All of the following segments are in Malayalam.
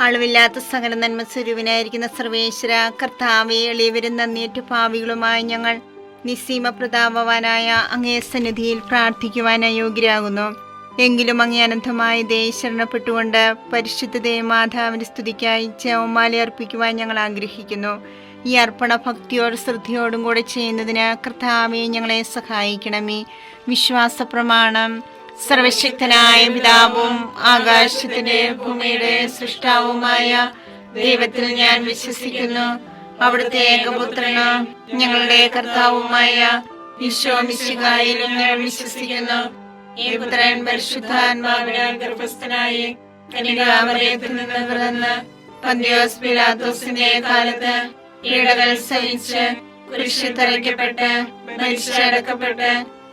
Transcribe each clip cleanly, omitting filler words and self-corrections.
അളവില്ലാത്ത സകല നന്മ സ്വരൂപനായിരിക്കുന്ന സർവേശ്വര കർത്താവെ, എളിയവരും നന്ദിയേറ്റ പാപികളുമായി ഞങ്ങൾ നിസ്സീമ പ്രതാപവാനായ അങ്ങേ സന്നിധിയിൽ പ്രാർത്ഥിക്കുവാൻ അയോഗ്യരാകുന്നു. എങ്കിലും അങ്ങേ അനന്തമായ ദയെ ശരണപ്പെട്ടുകൊണ്ട് പരിശുദ്ധതയെ മാതാവിന്റെ സ്തുതിക്കായി ജപമാല അർപ്പിക്കുവാൻ ഞങ്ങൾ ആഗ്രഹിക്കുന്നു. ഈ അർപ്പണ ഭക്തിയോടും ശ്രദ്ധയോടും കൂടെ ചെയ്യുന്നതിന് കർത്താവെ ഞങ്ങളെ സഹായിക്കണമേ. വിശ്വാസ പ്രമാണം. സർവശക്തനായ പിതാവും ആകാശത്തിന്റെ ഭൂമിയുടെ സൃഷ്ടാവുമായ ദൈവത്തിൽ ഞാൻ വിശ്വസിക്കുന്നു. അവിടുത്തെ ഏകപുത്രന് ഞങ്ങളുടെ കർത്താവുമായ ഈശോ മിശിഹായിലും ഞാൻ വിശ്വസിക്കുന്നു. ഈ പുത്രൻ പരിശുദ്ധാത്മാവിനാൽ ഗർഭസ്ഥനായി കന്യകാമറിയത്തിൽ നിന്ന് പിറന്ന് പന്തിയോസ് പിലാത്തോസിന്റെ കാലത്ത് പീഡകൾ സഹിച്ച് കുരിശിൽ തറയ്ക്കപ്പെട്ട് മരിച്ചടക്കപ്പെട്ട്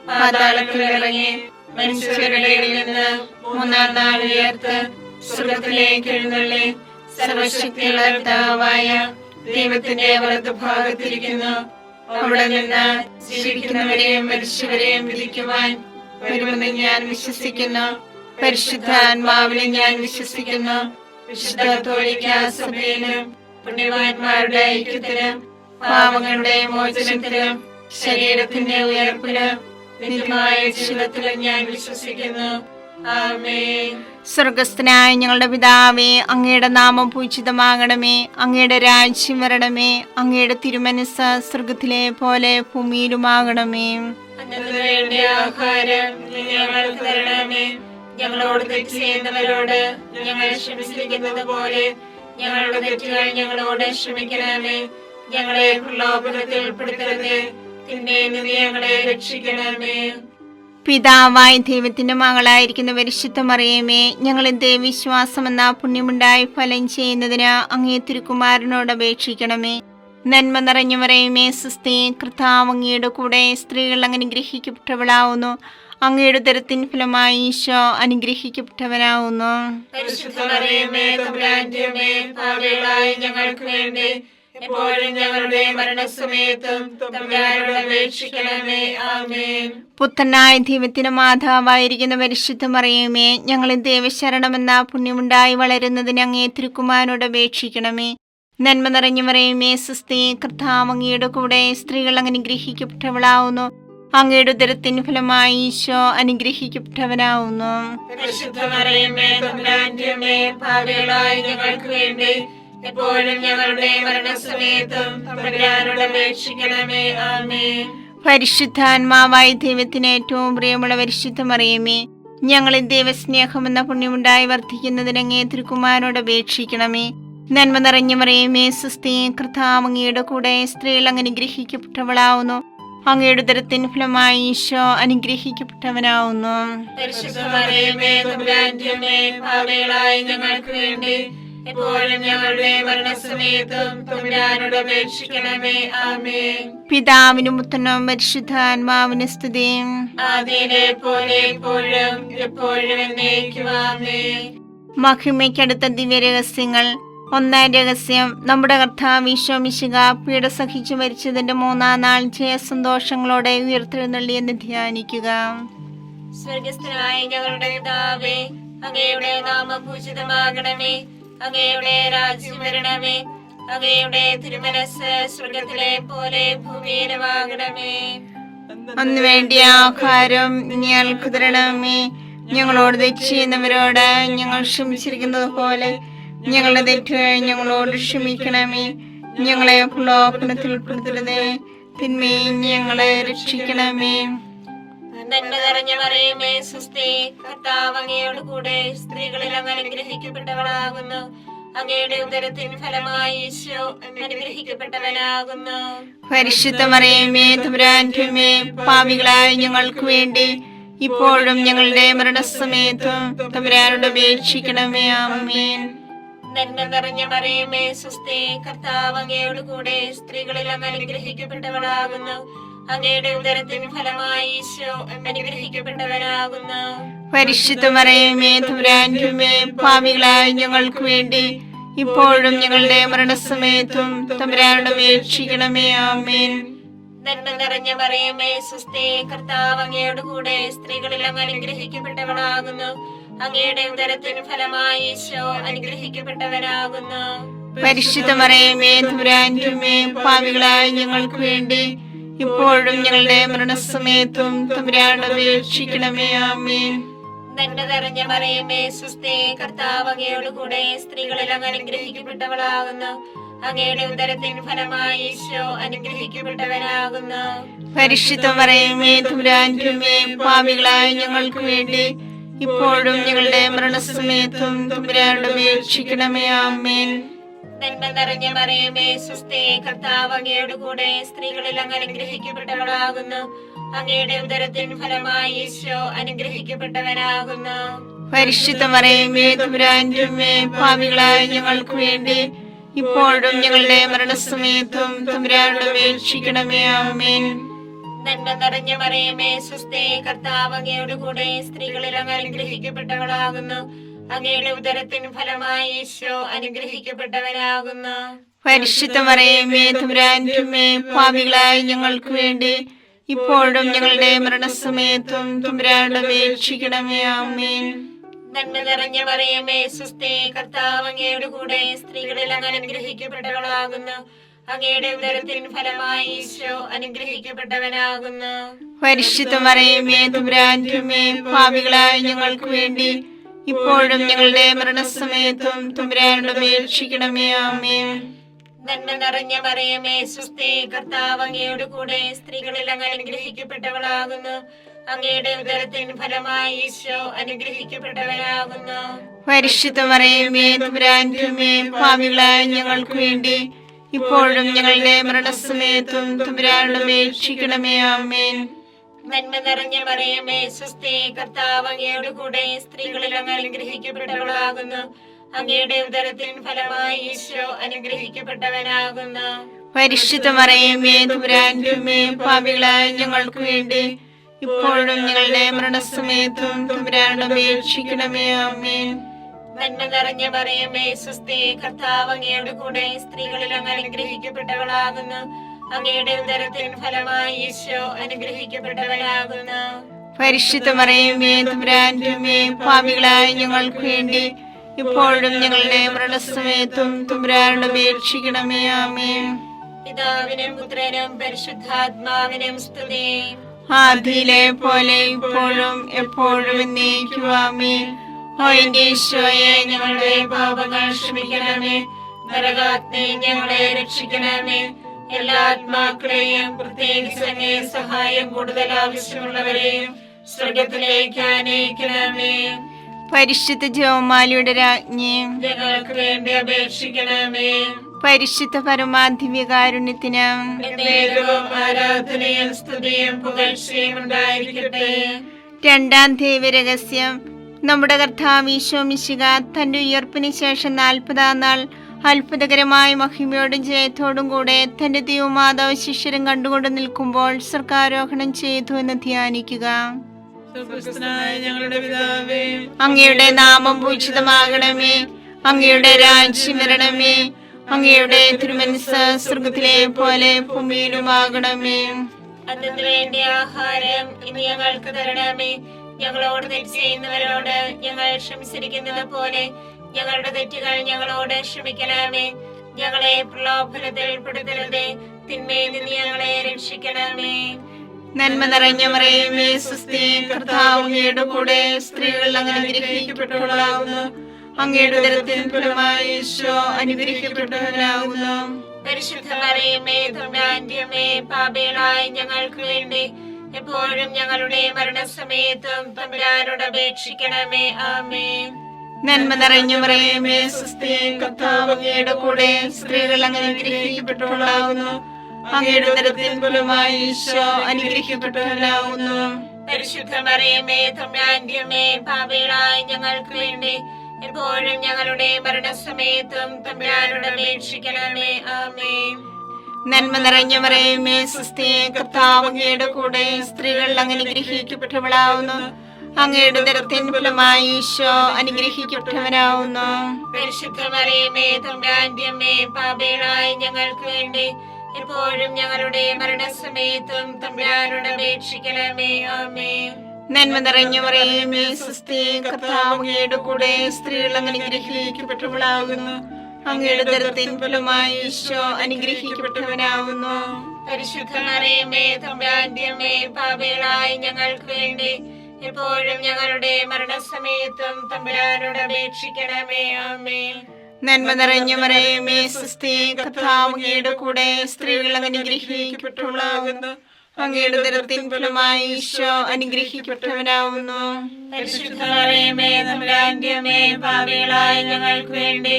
പാതാളത്തിൽ ഇറങ്ങി മനുഷ്യരുടെ ഇടയിൽ നിന്ന് മൂന്നാം നാൾ ഉയർത്ത് സ്വർഗ്ഗത്തിലേക്ക് എഴുന്നള്ളി സർവശക്തിയുള്ള പിതാവായ ദൈവത്തിന്റെ വലതുഭാഗത്തിരിക്കുന്നു. അവിടെ നിന്ന് ജീവിക്കുന്നവരെയും മരിച്ചവരെയും വിധിക്കുവാൻ വരുമെന്ന് ഞാൻ വിശ്വസിക്കുന്നു. പരിശുദ്ധാത്മാവിനെ ഞാൻ വിശ്വസിക്കുന്നു. വിശുദ്ധ കത്തോലിക്കാ സഭയിലും പുണ്യവാന്മാരുടെ ഐക്യത്തിലും പാപങ്ങളുടെ മോചനത്തിലും ശരീരത്തിന്റെ ഉയർപ്പിലും നിത്യമായ ജീവിതത്തിലും ഞാൻ വിശ്വസിക്കുന്നു. ആമേൻ. സ്വർഗസ്ഥനായ ഞങ്ങളുടെ പിതാവേ, അങ്ങയുടെ നാമം പൂജിതമാകണമേ. അങ്ങയുടെ രാജ്യം വരണമേ. അങ്ങയുടെ തിരുമനസ്സ് സ്വർഗത്തിലെ പോലെ ഭൂമിയിലുമാകണമേ. അന്നന്ന് വേണ്ട ആഹാരം ഞങ്ങൾക്ക് തരണമേ. ഞങ്ങളോട് തെറ്റ് ചെയ്യുന്നവരോട് ഞങ്ങൾ ക്ഷമിച്ചിരിക്കുന്നത് പോലെ ഞങ്ങളുടെ തെറ്റുകൾ ഞങ്ങളോട് ക്ഷമിക്കണമേ. ഞങ്ങളെ പ്രലോഭനത്തിൽ ഉൾപ്പെടുത്തരുതേ, തിന്മയിൽ നിന്ന് ഞങ്ങളെ രക്ഷിക്കണമേ. പിതാവായ ദൈവത്തിന്റെ മകളായിരിക്കുന്ന പരിശുദ്ധ മറിയമേ, ഞങ്ങൾ ദൈവവിശ്വാസം എന്ന പുണ്യമുണ്ടായി ഫലം ചെയ്യുന്നതിന് അങ്ങേ തിരുക്കുമാരനോട് അപേക്ഷിക്കണമേ. നന്മ നിറഞ്ഞു മറിയമേ, സ്വസ്തി, കർത്താവ് അങ്ങയുടെ കൂടെ സ്ത്രീകൾ അനുഗ്രഹിക്കപ്പെട്ടവളാവുന്നു. അങ്ങയുടെ ഉദരത്തിൻ ഫലമായി ഈശോ അനുഗ്രഹിക്കപ്പെട്ടവനാവുന്നു. പരിശുദ്ധ മറിയമേ, തമ്പുരാന്റെ അമ്മേ, പാപികളായ ഞങ്ങൾക്ക് വേണ്ടി എപ്പോഴും ഞങ്ങളുടെ മരണസമയത്തും തമ്പുരാനോട് അപേക്ഷിക്കണമേ. ആമേൻ. പുത്രനായ ദൈവത്തിന്റെ മാതാവായിരിക്കുന്ന പരിശുദ്ധ മറിയമേ, ഞങ്ങളിൽ ദൈവശരണമെന്ന പുണ്യമുണ്ടായി വളരുന്നതിന് അങ്ങേ തിരുക്കുമാരനോട് അപേക്ഷിക്കണമേ. നന്മ നിറഞ്ഞു മറിയമേ, സ്വസ്തി, കർത്താവ് അങ്ങയുടെ കൂടെ സ്ത്രീകൾ അനുഗ്രഹിക്കപ്പെട്ടവളാവുന്നു. അങ്ങയുടെ ഉദരത്തിൻ ഫലമായി ഈശോ അനുഗ്രഹിക്കപ്പെട്ടവനാവുന്നു. പരിശുദ്ധ മറിയമേ, തമ്പുരാന്റെ അമ്മേ, പാപികളായ ഞങ്ങൾക്ക് വേണ്ടി എപ്പോഴും ഞങ്ങളുടെ മരണസമയത്തും തമ്പുരാനോട് അപേക്ഷിക്കണമേ. ആമേൻ. പരിശുദ്ധാത്മാവായ ദൈവത്തിന് ഏറ്റവും പ്രിയമുള്ള പരിശുദ്ധ മറിയമേ, ഞങ്ങളിൽ ദൈവസ്നേഹമെന്ന പുണ്യമുണ്ടായി വർദ്ധിക്കുന്നതിന് അങ്ങേ തിരുക്കുമാരനോട് അപേക്ഷിക്കണമേ. നന്മ നിറഞ്ഞു മറിയമേ, സ്വസ്തി, കർത്താവ് അങ്ങയുടെ കൂടെ സ്ത്രീകൾ അനുഗ്രഹിക്കപ്പെട്ടവളാവുന്നു. അങ്ങയുടെ ഉദരത്തിൻ ഫലമായി ഈശോ അനുഗ്രഹിക്കപ്പെട്ടവനാവുന്നു. പരിശുദ്ധ മറിയമേ, തമ്പുരാന്റെ അമ്മേ, പാപികളായ ഞങ്ങൾക്ക് വേണ്ടി എപ്പോഴും ഞങ്ങളുടെ മരണസമയത്തും തമ്പുരാനോട് അപേക്ഷിക്കണമേ. ആമേൻ. പിതാവിനും പുത്രനും പരിശുദ്ധാത്മാവിനും സ്തുതി. ആദിയിലെ പോലെ എപ്പോഴും എപ്പോഴും എന്നേക്കും. ആമേൻ. മഹിമയ്ക്കടുത്ത ദിവ്യരഹസ്യങ്ങൾ. ഒന്നാം രഹസ്യം, നമ്മുടെ കർത്താവ് ഈശോ മിശിഹാ പീഡ സഹിച്ചു മരിച്ചതിന്റെ മൂന്നാം നാൾ ജയസന്തോഷങ്ങളോടെ ഉയർത്തെഴുന്നള്ളിയെന്ന് ധ്യാനിക്കുക. സ്വർഗസ്ഥനായ ഞങ്ങളുടെ പിതാവേ, അങ്ങയുടെ നാമം പൂജിതമാകണമേ. അങ്ങയുടെ രാജ്യം വരണമേ. അങ്ങയുടെ തിരുമനസ്സ് സ്വർഗത്തിലെ പോലെ ഭൂമിയിലുമാകണമേ. അന്ന് വേണ്ടിയ ആഹാരം ഞങ്ങൾക്ക് തരണമേ. ഞങ്ങളോട് തെറ്റ് ചെയ്യുന്നവരോട് ഞങ്ങൾ ക്ഷമിച്ചിരിക്കുന്നത് പോലെ ഞങ്ങളുടെ തെറ്റുകൾ ഞങ്ങളോട് ക്ഷമിക്കണമേ. ഞങ്ങളെ പ്രലോഭനത്തിൽ ഉൾപ്പെടുത്തരുതേ, തിന്മയിൽ ഞങ്ങളെ രക്ഷിക്കണമേ. നന്മ നിറഞ്ഞ മറിയമേ, സ്വസ്തി, കർത്താവ് അങ്ങയോട് കൂടെ സ്ത്രീകളിൽ അങ്ങ് അനുഗ്രഹിക്കപ്പെട്ടവളാകുന്നു. അങ്ങയുടെ ഉദരത്തിൻ ഫലമായി ഈശോ അനുഗ്രഹിക്കപ്പെട്ടവനാകുന്നു. പരിശുദ്ധ മറിയമേ, തമ്പുരാന്റെ അമ്മേ, പാപികളായ ഞങ്ങൾക്ക് വേണ്ടി ഇപ്പോഴും ഞങ്ങളുടെ മരണസമയത്തും തമ്പുരാനോട് അപേക്ഷിക്കണമേ. ആമേൻ. നന്മ നിറഞ്ഞ മറിയമേ, സ്വസ്തി, കർത്താവ് അങ്ങയോട് കൂടെ സ്ത്രീകളിൽ അങ്ങ് അനുഗ്രഹിക്കപ്പെട്ടവളാകുന്നു. അങ്ങയുടെ ഉദരത്തിൻ ഫലമായി ഈശോ അനുഗ്രഹിക്കപ്പെട്ടവനാകുന്നു. പരിശുദ്ധ മറിയമേ, തമ്പുരാന്റെ അമ്മേ, പാപികളായ ഞങ്ങൾക്ക് വേണ്ടി ഇപ്പോഴും ഞങ്ങളുടെ മരണസമയത്തും തമ്പുരാനോട് അപേക്ഷിക്കണമേ. ആമേൻ. നന്മ നിറഞ്ഞ മറിയമേ, സ്വസ്തി, കർത്താവ് അങ്ങയോട് കൂടെ സ്ത്രീകളിൽ അങ്ങ് അനുഗ്രഹിക്കപ്പെട്ടവളാകുന്നു. അങ്ങയുടെ ഉദരത്തിൻ ഫലമായി ഈശോ അനുഗ്രഹിക്കപ്പെട്ടവനാകുന്നു. പരിശുദ്ധ മറിയമേ തമ്പുരാന്റെ അമ്മേ, പാപികളായ ഞങ്ങൾക്ക് വേണ്ടി ഇപ്പോഴും ഞങ്ങളുടെ മരണസമയത്തും തമ്പുരാനോട് അപേക്ഷിക്കണമേ. ആമേൻ. നന്മ നിറഞ്ഞ മറിയമേ സുസ്ഥി, കർത്താവ് അങ്ങയോട് കൂടെ സ്ത്രീകളിൽ അങ്ങ് അനുഗ്രഹിക്കപ്പെട്ടവളാകുന്നു. അങ്ങയുടെ ഉദരത്തിൻ ഫലമായി ഈശോ അനുഗ്രഹിക്കപ്പെട്ടവനാകുന്നു. പരിശുദ്ധ മറിയമേ തമ്പുരാന്റെ അമ്മേ, പാപികളായ ഞങ്ങൾക്ക് വേണ്ടി ഇപ്പോഴും ഞങ്ങളുടെ മരണസമയത്തും തമ്പുരാനോട് അപേക്ഷിക്കണമേ. ആമേൻ. നന്മ നിറഞ്ഞ മറിയമേ സുസ്ഥി, കർത്താവ് അങ്ങയോട് കൂടെ സ്ത്രീകളിൽ അങ്ങ് അനുഗ്രഹിക്കപ്പെട്ടവളാകുന്നു. അങ്ങയുടെ ഉദരത്തിൻ ഫലമായി ഈശോ അനുഗ്രഹിക്കപ്പെട്ടവനാകുന്നു. പരിശുദ്ധ മറിയമേ തമ്പുരാന്റെ അമ്മേ, പാപികളായ ഞങ്ങൾക്ക് വേണ്ടി ഇപ്പോഴും ഞങ്ങളുടെ മരണസമയത്തും തമ്പുരാനോട് അപേക്ഷിക്കണമേ. ആമേൻ. നന്മ നിറഞ്ഞ മറിയമേ സുസ്ഥി, കർത്താവ് അങ്ങയോട് കൂടെ സ്ത്രീകളിൽ അങ്ങ് അനുഗ്രഹിക്കപ്പെട്ടവളാകുന്നു. അങ്ങയുടെ ഉദരത്തിൻ ഫലമായി ഈശോ അനുഗ്രഹിക്കപ്പെട്ടവനാകുന്നു. പരിശുദ്ധ മറിയമേ തമ്പുരാന്റെ അമ്മേ, പാപികളായ ഞങ്ങൾക്ക് വേണ്ടി ഇപ്പോഴും ഞങ്ങളുടെ മരണസമയത്തും തമ്പുരാനോട് അപേക്ഷിക്കണമേ. ആമേൻ. നന്മ നിറഞ്ഞ മറിയമേ സുസ്ഥി, കർത്താവ് അങ്ങയോട് കൂടെ സ്ത്രീകളിൽ അങ്ങ് അനുഗ്രഹിക്കപ്പെട്ടവളാകുന്നു. അങ്ങയുടെ ഉദരത്തിൻ ഫലമായി ഈശോ അനുഗ്രഹിക്കപ്പെട്ടവനാകുന്നു. പരിശുദ്ധ മറിയമേ തമ്പുരാന്റെ അമ്മേ, പാപികളായ ഞങ്ങൾക്ക് വേണ്ടി ഇപ്പോഴും ഞങ്ങളുടെ മരണസമയത്തും തമ്പുരാനോട് അപേക്ഷിക്കണമേ. ആമേൻ. നന്മ നിറഞ്ഞ മറിയമേ സുസ്ഥി, കർത്താവ് അങ്ങയോട് കൂടെ സ്ത്രീകളിൽ അങ്ങ് അനുഗ്രഹിക്കപ്പെട്ടവളാകുന്നു. അങ്ങയുടെ ഉദരത്തിൻ ഫലമായി ഈശോ അനുഗ്രഹിക്കപ്പെട്ടവനാകുന്നു. പരിശുദ്ധ മറിയമേ തമ്പുരാന്റെ അമ്മേ, പാപികളായ ഞങ്ങൾക്ക് വേണ്ടി ഇപ്പോഴും ഞങ്ങളുടെ മരണസമയത്തും തമ്പുരാനോട് അപേക്ഷിക്കണമേ. ആമേൻ. നന്മ നിറഞ്ഞ മറിയമേ സുസ്ഥി, കർത്താവ് അങ്ങയോട് കൂടെ സ്ത്രീകളിൽ അങ്ങ് അനുഗ്രഹിക്കപ്പെട്ടവളാകുന്നു. അങ്ങയുടെ ഉദരത്തിൻ ഫലമായി ഈശോ അനുഗ്രഹിക്കപ്പെട്ടവനാകുന്നു. പരിശുദ്ധ മറിയമേ തമ്പുരാന്റെ അമ്മേ, പാപികളായ ഞങ്ങൾക്ക് വേണ്ടി ഇപ്പോഴും ഞങ്ങളുടെ മരണസമയത്തും തമ്പുരാനോട് അപേക്ഷിക്കണമേ. ആമേൻ. നന്മ നിറഞ്ഞ മറിയമേ സുസ്ഥി, കർത്താവ് അങ്ങയോട് കൂടെ സ്ത്രീകളിൽ അങ്ങ് അനുഗ്രഹിക്കപ്പെട്ടവളാകുന്നു. അങ്ങയുടെ ഉദരത്തിൻ ഫലമായി ഈശോ അനുഗ്രഹിക്കപ്പെട്ടവനാകുന്നു. പരിശുദ്ധ മറിയമേ തമ്പുരാന്റെ അമ്മേ, പാപികളായ ഞങ്ങൾക്ക് വേണ്ടി ഇപ്പോഴും ഞങ്ങളുടെ മരണസമയത്തും തമ്പുരാനോട് അപേക്ഷിക്കണമേ. ആമേൻ. പിതാവിനും പുത്രനും പരിശുദ്ധാത്മാവിനും സ്തുതി. ആദിയിലെ പോലെ ഇപ്പോഴും എപ്പോഴും എന്നേക്കും. ആമേൻ. ഓ എന്റെ ഈശോയെ, ഞങ്ങളുടെ പാപങ്ങൾ ക്ഷമിക്കണമേ. നരകാഗ്നി ഞങ്ങളെ രക്ഷിക്കണമേ. എല്ലാ ആത്മാക്കളെയും പ്രത്യേകിച്ച് അങ്ങേ സഹായം കൂടുതൽ ആവശ്യമുള്ളവരെയും സ്വർഗത്തിലേക്ക് ആനയിക്കണമേ. പരിശുദ്ധ ജപമാലയുടെ രാജ്ഞി, ഞങ്ങൾക്ക് വേണ്ടി അപേക്ഷിക്കണമേ. പരിശുദ്ധ പരമാധിവ്യകാരുണ്യത്തിന് എന്നേരവും ആരാധനയും സ്തുതിയും പുകഴ്ചയും ഉണ്ടായിരിക്കട്ടെ. രണ്ടാം ദൈവരഹസ്യം. നമ്മുടെ കർത്താവ് ഈശോ മിശിഹ തന്റെ ഉയർപ്പിന് ശേഷം 40-ാം നാൾ അത്ഭുതകരമായ മഹിമയോടും ജയത്തോടും കൂടെ തന്റെ ദൈവമാതാവ് ശിഷ്യരും കണ്ടുകൊണ്ട് നിൽക്കുമ്പോൾ സ്വർഗ്ഗാരോഹണം ചെയ്തു എന്ന് ധ്യാനിക്കുക. ഞങ്ങളുടെ പിതാവേ, അങ്ങയുടെ നാമം പൂജിതമാകണമേ. അങ്ങയുടെ രാജ്യം വരണമേ. അങ്ങയുടെ തിരുമനസ്സ് സ്വർഗ്ഗത്തിലെ പോലെ ഭൂമിയിലുമാകണമേ. അതിനു വേണ്ടി ആഹാരം ഇനി ഞങ്ങൾക്ക് തരണമേ. ഞങ്ങളോട് തെറ്റ് ചെയ്യുന്നവരോട് ഞങ്ങൾ ക്ഷമിച്ചിരിക്കുന്നത് പോലെ ഞങ്ങളുടെ തെറ്റുകൾ ഞങ്ങളോട് ക്ഷമിക്കണമേ. ഞങ്ങളെ പ്രലോഭനത്തിൽ ഉൾപ്പെടുത്തരുതേ, തിന്മയിൽ നിന്ന് ഞങ്ങളെ രക്ഷിക്കണമേ. നന്മ നിറഞ്ഞ മറിയമേ സുസ്ഥി, കർത്താവ് അങ്ങയുടെ കൂടെ സ്ത്രീകൾ അങ്ങ് അനുഗ്രഹിക്കപ്പെട്ടവളാകുന്നു. അങ്ങയുടെ ഉദരത്തിൻ ഫലമായി ഈശോ അനുഗ്രഹിക്കപ്പെട്ടവനാകുന്നു. പരിശുദ്ധ മറിയമേ തമ്പുരാന്റെ അമ്മേ, പാപികളായ ഞങ്ങൾക്ക് വേണ്ടി എപ്പോഴും ഞങ്ങളുടെ മരണസമയത്തും തമ്പുരാനോട് അപേക്ഷിക്കണമേ. ആമേൻ. നന്മ നിറഞ്ഞ മറിയമേ സുസ്ഥി, കർത്താവ് അങ്ങയുടെ കൂടെ സ്ത്രീകൾ അങ്ങ് അനുഗ്രഹിക്കപ്പെട്ടവളാകുന്നു. അങ്ങയുടെ ഉദരത്തിൻ ഫലമായി ഈശോ അനുഗ്രഹിക്കപ്പെട്ടവനാകുന്നു. പരിശുദ്ധ മറിയമേ തമ്പുരാന്റെ അമ്മേ, പാപികളായ ഞങ്ങൾക്ക് വേണ്ടി എപ്പോഴും ഞങ്ങളുടെ മരണസമയത്തും തമ്പുരാനോട് അപേക്ഷിക്കണമേ. ആമേൻ. നന്മ നിറഞ്ഞ മറിയമേ സുസ്ഥി, കർത്താവ് അങ്ങയുടെ കൂടെ സ്ത്രീകൾ അങ്ങ് അനുഗ്രഹിക്കപ്പെട്ടവളാകുന്നു. അങ്ങയുടെ ഉദരത്തിൻ ഫലമായി ഈശോ അനുഗ്രഹിക്കപ്പെട്ടവനാകുന്നു. പരിശുദ്ധ മറിയമേ തമ്പുരാന്റെ അമ്മേ, പാപികളായ ഞങ്ങൾക്ക് വേണ്ടി എപ്പോഴും ഞങ്ങളുടെ മരണസമയത്തും തമ്പുരാനോട് അപേക്ഷിക്കണമേ. ആമേൻ. നന്മ നിറഞ്ഞ മറിയമേ സ്വസ്തി, കർത്താവ് അങ്ങയുടെ കൂടെ, സ്ത്രീകൾ അങ്ങ് അനുഗ്രഹിക്കപ്പെട്ടവളാകുന്നു. അങ്ങയുടെ ഉദരത്തിൻ ഫലമായി ഈശോ അനുഗ്രഹിക്കപ്പെട്ടവനാകുന്നു. പരിശുദ്ധ മറിയമേ തമ്പുരാന്റെ അമ്മേ, പാപികളായ ഞങ്ങൾക്ക് വേണ്ടി എപ്പോഴും ഞങ്ങളുടെ മരണസമയത്തും തമ്പുരാനോട് അപേക്ഷിക്കണമേ. ആമേൻ. നന്മ നിറഞ്ഞ മറിയമേ സ്വസ്തി, കർത്താവ് അങ്ങയുടെ കൂടെ, സ്ത്രീകൾ അങ്ങ് അനുഗ്രഹിക്കപ്പെട്ടവളാകുന്നു. അങ്ങയുടെ ഉദരത്തിൻ ഫലമായി ഈശോ അനുഗ്രഹിക്കപ്പെട്ടവനാകുന്നു. പരിശുദ്ധ മറിയമേ തമ്പുരാന്റെ അമ്മേ, പാപികളായ ഞങ്ങൾക്ക് വേണ്ടി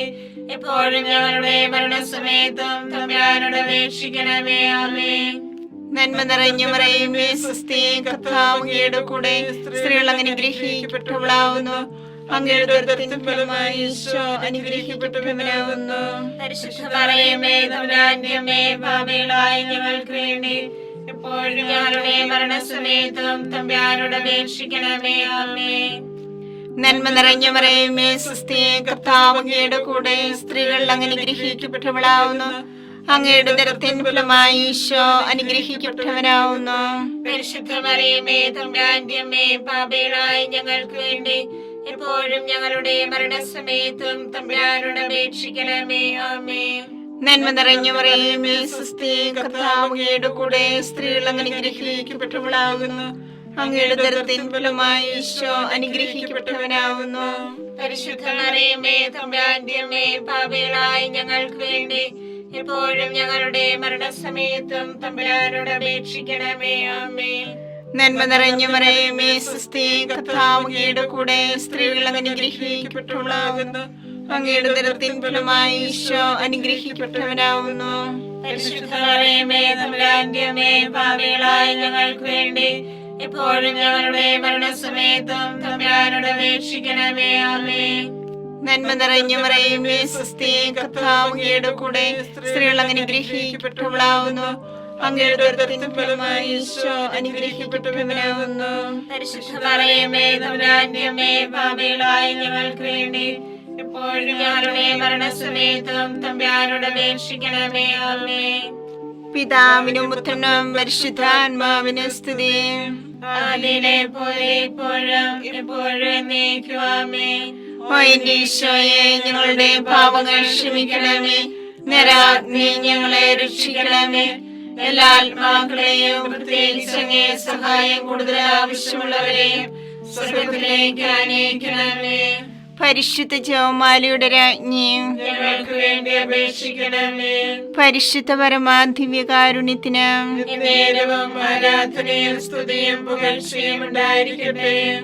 എപ്പോഴും ഞങ്ങളുടെ മരണസമയത്തും തമ്പുരാനോട് അപേക്ഷിക്കണമേ. ആമേൻ. നന്മ നിറഞ്ഞ മറിയമേ സ്വസ്തി, കർത്താവ് അങ്ങയുടെ കൂടെ, സ്ത്രീകൾ അങ്ങ് അനുഗ്രഹിക്കപ്പെട്ടവളാകുന്നു. അങ്ങയുടെ ഉദരത്തിൻ ഫലമായി ഈശോ അനുഗ്രഹിക്കപ്പെട്ടവനാകുന്നു. പരിശുദ്ധ മറിയമേ തമ്പുരാന്റെ അമ്മേ, പാപികളായ ഞങ്ങൾക്ക് വേണ്ടി എപ്പോഴും ഞങ്ങളുടെ മരണസമയത്തും തമ്പുരാനോട് അപേക്ഷിക്കണമേ. ആമേൻ. നന്മ നിറഞ്ഞ മറിയമേ സ്വസ്തി, കർത്താവ് അങ്ങയുടെ കൂടെ, സ്ത്രീകൾ അങ്ങ് അനുഗ്രഹിക്കപ്പെട്ടവളാകുന്നു. അങ്ങയുടെ ഉദരത്തിൻ ഫലമായി ഈശോ അനുഗ്രഹിക്കപ്പെട്ടവനാകുന്നു. പരിശുദ്ധ മറിയമേ തമ്പുരാന്റെ അമ്മേ, പാപികളായ ഞങ്ങൾക്ക് വേണ്ടി എപ്പോഴും ഞങ്ങളുടെ മരണസമയത്തും തമ്പുരാനോട് അപേക്ഷിക്കണമേ. ആമേൻ. നന്മ നിറഞ്ഞ മറിയമേ സ്വസ്തി, കർത്താവ് അങ്ങയുടെ കൂടെ, സ്ത്രീകൾ അങ്ങ് അനുഗ്രഹിക്കപ്പെട്ടവളാകുന്നു. അങ്ങയുടെ ഉദരത്തിൻ ഫലമായി ഈശോ അനുഗ്രഹിക്കപ്പെട്ടവനാകുന്നു. പരിശുദ്ധ മറിയമേ തമ്പുരാന്റെ അമ്മേ, പാപികളായ ഞങ്ങൾക്ക് വേണ്ടി എപ്പോഴും ഞങ്ങളുടെ മരണസമയത്തും തമ്പുരാനോട് അപേക്ഷിക്കണമേ. ആമേൻ. നന്മ നിറഞ്ഞ മറിയമേ സ്വസ്തി, കർത്താവ് അങ്ങയുടെ കൂടെ, സ്ത്രീകൾ അങ്ങ് അനുഗ്രഹിക്കപ്പെട്ടവളാകുന്നു. അങ്ങയുടെ ഉദരത്തിൻ ഫലമായി ഈശോ അനുഗ്രഹിക്കപ്പെട്ടവനാകുന്നു. പരിശുദ്ധ മറിയമേ തമ്പുരാന്റെ അമ്മേ, പാപികളായ ഞങ്ങൾക്ക് വേണ്ടി എപ്പോഴും ഞങ്ങളുടെ മരണസമയത്തും തമ്പുരാനോട് അപേക്ഷിക്കണമേ. ആമേൻ. നന്മ നിറഞ്ഞ മറിയമേ സ്വസ്തി, കർത്താവ് അങ്ങയുടെ കൂടെ, സ്ത്രീകൾ അങ്ങ് അനുഗ്രഹിക്കപ്പെട്ടവളാകുന്നു. അങ്ങയുടെ ഉദരത്തിൻ ഫലമായി ഈശോ അനുഗ്രഹിക്കപ്പെട്ടവനാകുന്നു. പരിശുദ്ധ മറിയമേ തമ്പുരാന്റെ അമ്മേ, പാപികളായ ഞങ്ങൾക്ക് വേണ്ടി എപ്പോഴും ഞങ്ങളുടെ മരണസമയത്തും തമ്പുരാനോട് അപേക്ഷിക്കണമേ. ആമേൻ. പിതാവിനും പുത്രനും പരിശുദ്ധാത്മാവിനും സ്തുതി. ആദിയിലെ പോലെ ഇപ്പോഴും എപ്പോഴും എന്നേക്കും. ആമേൻ. ഓ എന്റെ ഈശോയെ, ഞങ്ങളുടെ പാപങ്ങൾ ക്ഷമിക്കണമേ. നരാഗ്നി ഞങ്ങളെ രക്ഷിക്കണമേ. എല്ലാ ആത്മാക്കളെയും, പ്രത്യേകിച്ച് അങ്ങേ സഹായം കൂടുതൽ ആവശ്യമുള്ളവരെയും സ്വർഗ്ഗത്തിലേക്ക് ആനയിക്കണമേ. പരിശുദ്ധ ജപമാലയുടെ രാജ്ഞിയും ഞങ്ങൾക്ക് വേണ്ടി അപേക്ഷിക്കണമേ. പരിശുദ്ധ പരമാദിവ്യകാരുണ്യത്തിന് നേരവും ആരാധനയും സ്തുതിയും പുകഴ്ചയും ഉണ്ടായിരിക്കട്ടെ.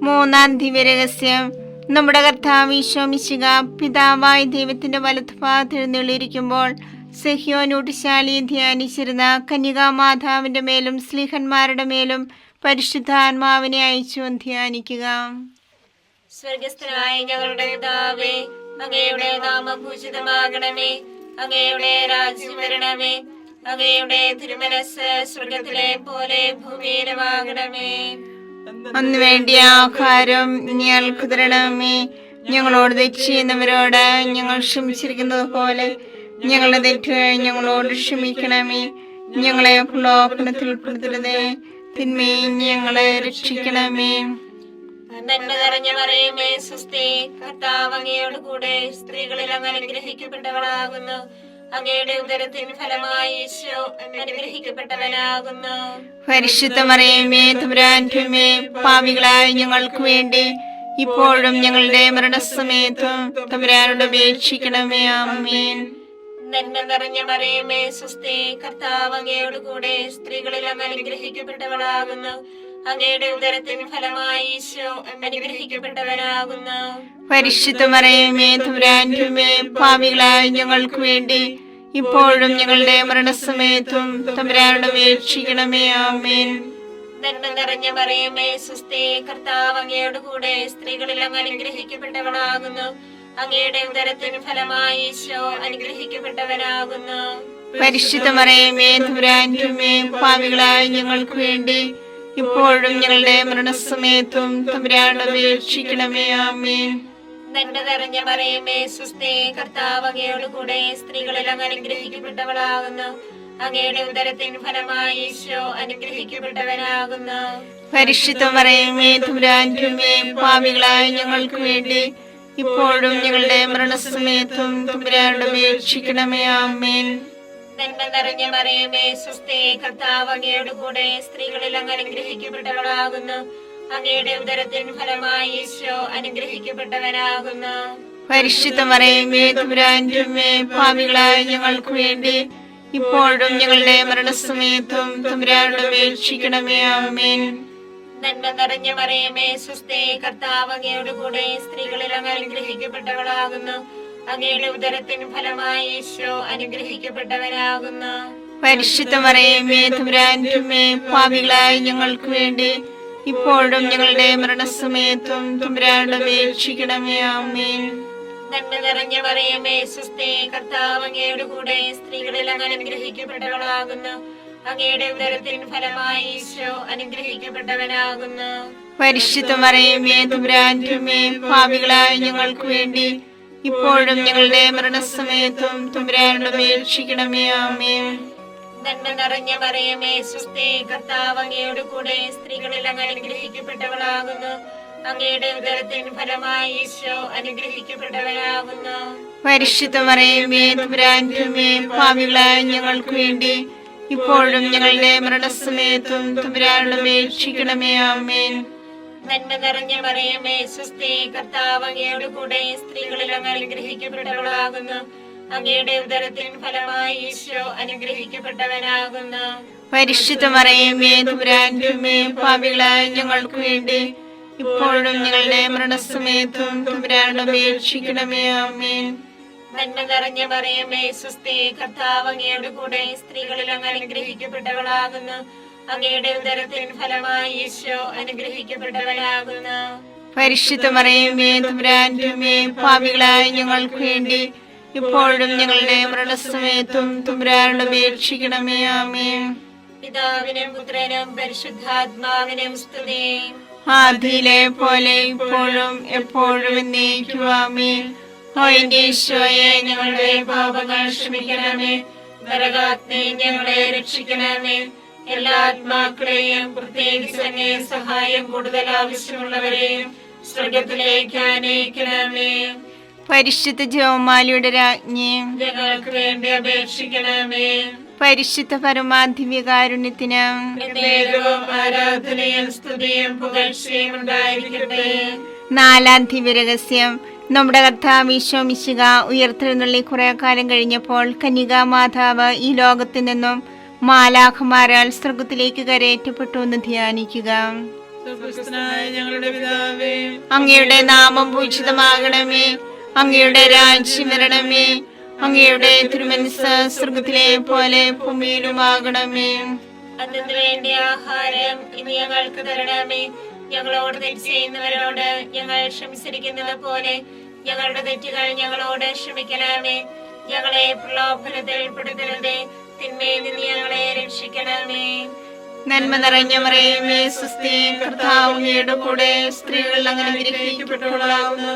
മൂന്നാം ദിവ്യരഹസ്യം. നമ്മുടെ കർത്താവ് ഈശോ മിശിഹ പിതാവായ ദൈവത്തിന്റെ വലത്തുഭാഗത്ത് എഴുന്നള്ളിയിരിക്കുമ്പോൾ സഹ്യോനൂട്ടുശാലിയെ ധ്യാനിച്ചിരുന്ന കന്യകാമാതാവിന്റെ മേലും സ്ലീഹന്മാരുടെ മേലും പരിശുദ്ധാത്മാവിനെ അയച്ചു ധ്യാനിക്കുക. സ്വർഗസ്ഥനായ ഞങ്ങളുടെ പിതാവേ, അങ്ങയുടെ നാമം പൂജിതമാകണമേ. അങ്ങയുടെ രാജ്യം വരണമേ. അങ്ങയുടെ തിരുമനസ്സ് സ്വർഗത്തിലെ പോലെ ഭൂമിയിലുമാകണമേ. അന്ന് വേണ്ടിയ ആഹാരം ഞങ്ങൾക്ക് തരണമേ. ഞങ്ങളോട് തെറ്റ് ചെയ്യുന്നവരോട് ഞങ്ങൾ ക്ഷമിച്ചിരിക്കുന്നത് പോലെ ഞങ്ങളുടെ തെറ്റുകൾ ഞങ്ങളോട് ക്ഷമിക്കണമേ. ഞങ്ങളെ പ്രലോഭനത്തിൽ ഉൾപ്പെടുത്തരുതേ, തിന്മയിൽ ഞങ്ങളെ രക്ഷിക്കണമേ. നന്മ നിറഞ്ഞ മറിയമേ സ്വസ്തി, കർത്താവ് അങ്ങയോട് കൂടെ, സ്ത്രീകളിൽ അങ്ങ് അനുഗ്രഹിക്കപ്പെട്ടവളാകുന്നു. അങ്ങയുടെ ഉദരത്തിൻ ഫലമായി ഈശോ അനുഗ്രഹിക്കപ്പെട്ടവനാകുന്നു. പരിശുദ്ധ മറിയമേ തമ്പുരാന്റെ അമ്മേ, പാപികളായ ഞങ്ങൾക്ക് വേണ്ടി ഇപ്പോഴും ഞങ്ങളുടെ മരണസമയത്തും തമ്പുരാനോട് അപേക്ഷിക്കണമേ. ആമേൻ. നന്മ നിറഞ്ഞ മറിയമേ സ്വസ്തി, കർത്താവ് അങ്ങയോട് കൂടെ, സ്ത്രീകളിൽ അങ്ങ് അനുഗ്രഹിക്കപ്പെട്ടവളാകുന്നു. അങ്ങയുടെ ഉദരത്തിൻ ഫലമായി ഈശോ അനുഗ്രഹിക്കപ്പെട്ടവനാകുന്നു. പരിശുദ്ധ മറിയമേ തമ്പുരാന്റെ അമ്മേ, പാപികളായ ഞങ്ങൾക്ക് വേണ്ടി ഇപ്പോഴും ഞങ്ങളുടെ മരണസമയത്തും തമ്പുരാനോട് അപേക്ഷിക്കണമേ. ആമേൻ. നന്മ നിറഞ്ഞ മറിയമേ സ്വസ്തി, കർത്താവ് അങ്ങയോട് കൂടെ, സ്ത്രീകളിൽ അങ്ങ് അനുഗ്രഹിക്കപ്പെട്ടവളാകുന്നു. അങ്ങയുടെ ഉദരത്തിൻ ഫലമായി ഈശോ അനുഗ്രഹിക്കപ്പെട്ടവനാകുന്നു. പരിശുദ്ധ മറിയമേ തമ്പുരാന്റെ അമ്മേ, പാപികളായ ഞങ്ങൾക്ക് വേണ്ടി ഇപ്പോഴും ഞങ്ങളുടെ മരണസമയത്തും തമ്പുരാനോട് അപേക്ഷിക്കണമേ. ആമേൻ. നന്മ നിറഞ്ഞ മറിയമേ സ്വസ്തി, കർത്താവ് അങ്ങയോട് കൂടെ, സ്ത്രീകളിൽ അങ്ങ് അനുഗ്രഹിക്കപ്പെട്ടവളാകുന്നു. അങ്ങയുടെ ഉദരത്തിൻ ഫലമായി ഈശോ അനുഗ്രഹിക്കപ്പെട്ടവനാകുന്നു. പരിശുദ്ധ മറിയമേ തമ്പുരാന്റെ അമ്മേ, പാപികളായ ഞങ്ങൾക്ക് വേണ്ടി ഇപ്പോഴും ഞങ്ങളുടെ മരണസമയത്തും തമ്പുരാനോട് അപേക്ഷിക്കണമേ. ആമേൻ. നന്മ നിറഞ്ഞ മറിയമേ സ്വസ്തി, കർത്താവ് അങ്ങയുടെ കൂടെ സ്ത്രീകളിൽ അങ്ങ് അനുഗ്രഹിക്കപ്പെട്ടവളാകുന്നു. അങ്ങയുടെ ഉദരത്തിൻ ഫലമായി ഈശോ അനുഗ്രഹിക്കപ്പെട്ടവനാകുന്നു. പരിശുദ്ധ മറിയമേ തമ്പുരാന്റെ അമ്മേ, പാപികളായ ഞങ്ങൾക്ക് വേണ്ടി ഇപ്പോഴും ഞങ്ങളുടെ മരണസമയത്തും തമ്പുരാനോട് അപേക്ഷിക്കണമേ. ആമേൻ. നന്മ നിറഞ്ഞ മറിയമേ സ്വസ്തി, കർത്താവ് അങ്ങയുടെ കൂടെ സ്ത്രീകളിൽ അങ്ങ് അനുഗ്രഹിക്കപ്പെട്ടവളാകുന്നു. അങ്ങയുടെ ഉദരത്തിൻ ഫലമായി ഈശോ അനുഗ്രഹിക്കപ്പെട്ടവനാകുന്നു. പരിശുദ്ധ മറിയമേ തമ്പുരാന്റെ അമ്മേ, പാപികളായ ഞങ്ങൾക്ക് വേണ്ടി ഇപ്പോഴും ഞങ്ങളുടെ മരണസമയത്തും തമ്പുരാനോട് അപേക്ഷിക്കണമേ. ആമേൻ. നന്മ നിറഞ്ഞ മറിയമേ സ്വസ്തി, കർത്താവ് അങ്ങയുടെ കൂടെ സ്ത്രീകളിൽ അങ്ങ് അനുഗ്രഹിക്കപ്പെട്ടവളാകുന്നു. അങ്ങയുടെ ഉദരത്തിൻ ഫലമായി ഈശോ അനുഗ്രഹിക്കപ്പെട്ടവനാകുന്നു. പരിശുദ്ധ മറിയമേ തമ്പുരാന്റെ അമ്മേ, പാപികളായ ഞങ്ങൾക്ക് വേണ്ടി ഇപ്പോഴും ഞങ്ങളുടെ മരണസമയത്തും തമ്പുരാനോട് അപേക്ഷിക്കണമേ. ആമേൻ. നന്മ നിറഞ്ഞ മറിയമേ സ്വസ്തി, കർത്താവ് അങ്ങയുടെ കൂടെ സ്ത്രീകളിൽ അങ്ങ് അനുഗ്രഹിക്കപ്പെട്ടവളാകുന്നു. അങ്ങയുടെ ഉദരത്തിൻ ഫലമായി ഈശോ അനുഗ്രഹിക്കപ്പെട്ടവനാകുന്നു. പരിശുദ്ധ മറിയമേ തമ്പുരാന്റെ അമ്മേ, പാപികളായ ഞങ്ങൾക്ക് വേണ്ടി ഇപ്പോഴും ഞങ്ങളുടെ മരണസമയത്തും തമ്പുരാനോട് അപേക്ഷിക്കണമേ. ആമേൻ. നന്മ നിറഞ്ഞ മറിയമേ സ്വസ്തി, കർത്താവ് അങ്ങയുടെ കൂടെ സ്ത്രീകളിൽ അങ്ങ് അനുഗ്രഹിക്കപ്പെട്ടവളാകുന്നു. അങ്ങയുടെ ഉദരത്തിൻ ഫലമായി ഈശോ അനുഗ്രഹിക്കപ്പെട്ടവനാകുന്നു. പരിശുദ്ധ മറിയമേ തമ്പുരാന്റെ അമ്മേ, പാപികളായ ഞങ്ങൾക്ക് വേണ്ടി ഇപ്പോഴും ഞങ്ങളുടെ മരണസമയത്തും തമ്പുരാനോട് അപേക്ഷിക്കണമേ. ആമേൻ. നന്മ നിറഞ്ഞ മറിയമേ സ്വസ്തി, കർത്താവ് അങ്ങയുടെ കൂടെ സ്ത്രീകളിൽ അങ്ങ് അനുഗ്രഹിക്കപ്പെട്ടവളാകുന്നു. അങ്ങയുടെ ഉദരത്തിൻ ഫലമായി ഈശോ അനുഗ്രഹിക്കപ്പെട്ടവനാകുന്നു. പരിശുദ്ധ മറിയമേ തമ്പുരാന്റെ അമ്മേ, പാപികളായ ഞങ്ങൾക്ക് വേണ്ടി ഇപ്പോഴും ഞങ്ങളുടെ മരണസമയത്തും തമ്പുരാനോട് അപേക്ഷിക്കണമേ. ആമേൻ. പിതാവിനും പുത്രനും പരിശുദ്ധാത്മാവിനും സ്തുതി. ആദിയിലെ പോലെ ഇപ്പോഴും എപ്പോഴും എന്നേക്കും. ആമേൻ. ഓ എന്റെ ഈശോയെ, ഞങ്ങളുടെ പാപങ്ങൾ ക്ഷമിക്കണമേ. നരകാഗ്നി ഞങ്ങളെ രക്ഷിക്കണമേ. എല്ലാ ആത്മാക്കളെയും പ്രത്യേകിച്ച് അങ്ങേ സഹായം കൂടുതൽ ആവശ്യമുള്ളവരെയും സ്വർഗത്തിലേക്ക് ആനയിക്കണമേ. പരിശുദ്ധ ജപമാലയുടെ രാജ്ഞി, ഞങ്ങൾക്ക് വേണ്ടി അപേക്ഷിക്കണമേ. പരിശുദ്ധ പരമാധിവ്യകാരുണ്യത്തിന് എന്നേരവും ആരാധനയും സ്തുതിയും പുകഴ്ചയും ഉണ്ടായിരിക്കട്ടെ. നാലാം ദിവ്യരഹസ്യം. നമ്മുടെ കർത്താവ് ഈശോ മിശിഹ ഉയർത്തെഴുന്നള്ളി കുറെ കാലം കഴിഞ്ഞപ്പോൾ കന്യകാ മാതാവ് ഈ ലോകത്തിൽ നിന്നും മാലാഖമാരാൽ സ്വർഗത്തിലേക്ക് കരയേറ്റപ്പെട്ടു എന്ന് ധ്യാനിക്കുക. ഞങ്ങളുടെ പിതാവേ, അങ്ങയുടെ നാമം പൂജിതമാകണമേ. അങ്ങയുടെ രാജ്യം വരണമേ. അങ്ങയുടെ തിരുമനസ്സ് സ്വർഗത്തിലെ പോലെ ഭൂമിയിലുമാകണമേ. അതിനു വേണ്ടി ആഹാരം ഇനി ഞങ്ങൾക്ക് തരണമേ. ഞങ്ങളോട് തെറ്റ് ചെയ്യുന്നവരോട് ഞങ്ങൾ ക്ഷമിച്ചിരിക്കുന്നത് പോലെ ഞങ്ങളുടെ തെറ്റുകൾ ഞങ്ങളോട് ക്ഷമിക്കണമേ. ഞങ്ങളെ പ്രലോഭനത്തിൽ ഉൾപ്പെടുത്തരുതേ, തിന്മയിൽ നിന്ന് ഞങ്ങളെ രക്ഷിക്കണമേ. നന്മ നിറഞ്ഞ മറിയമേ സ്വസ്തി, കർത്താവ് അങ്ങയുടെ കൂടെ സ്ത്രീകൾ അങ്ങ് അനുഗ്രഹിക്കപ്പെട്ടവളാകുന്നു.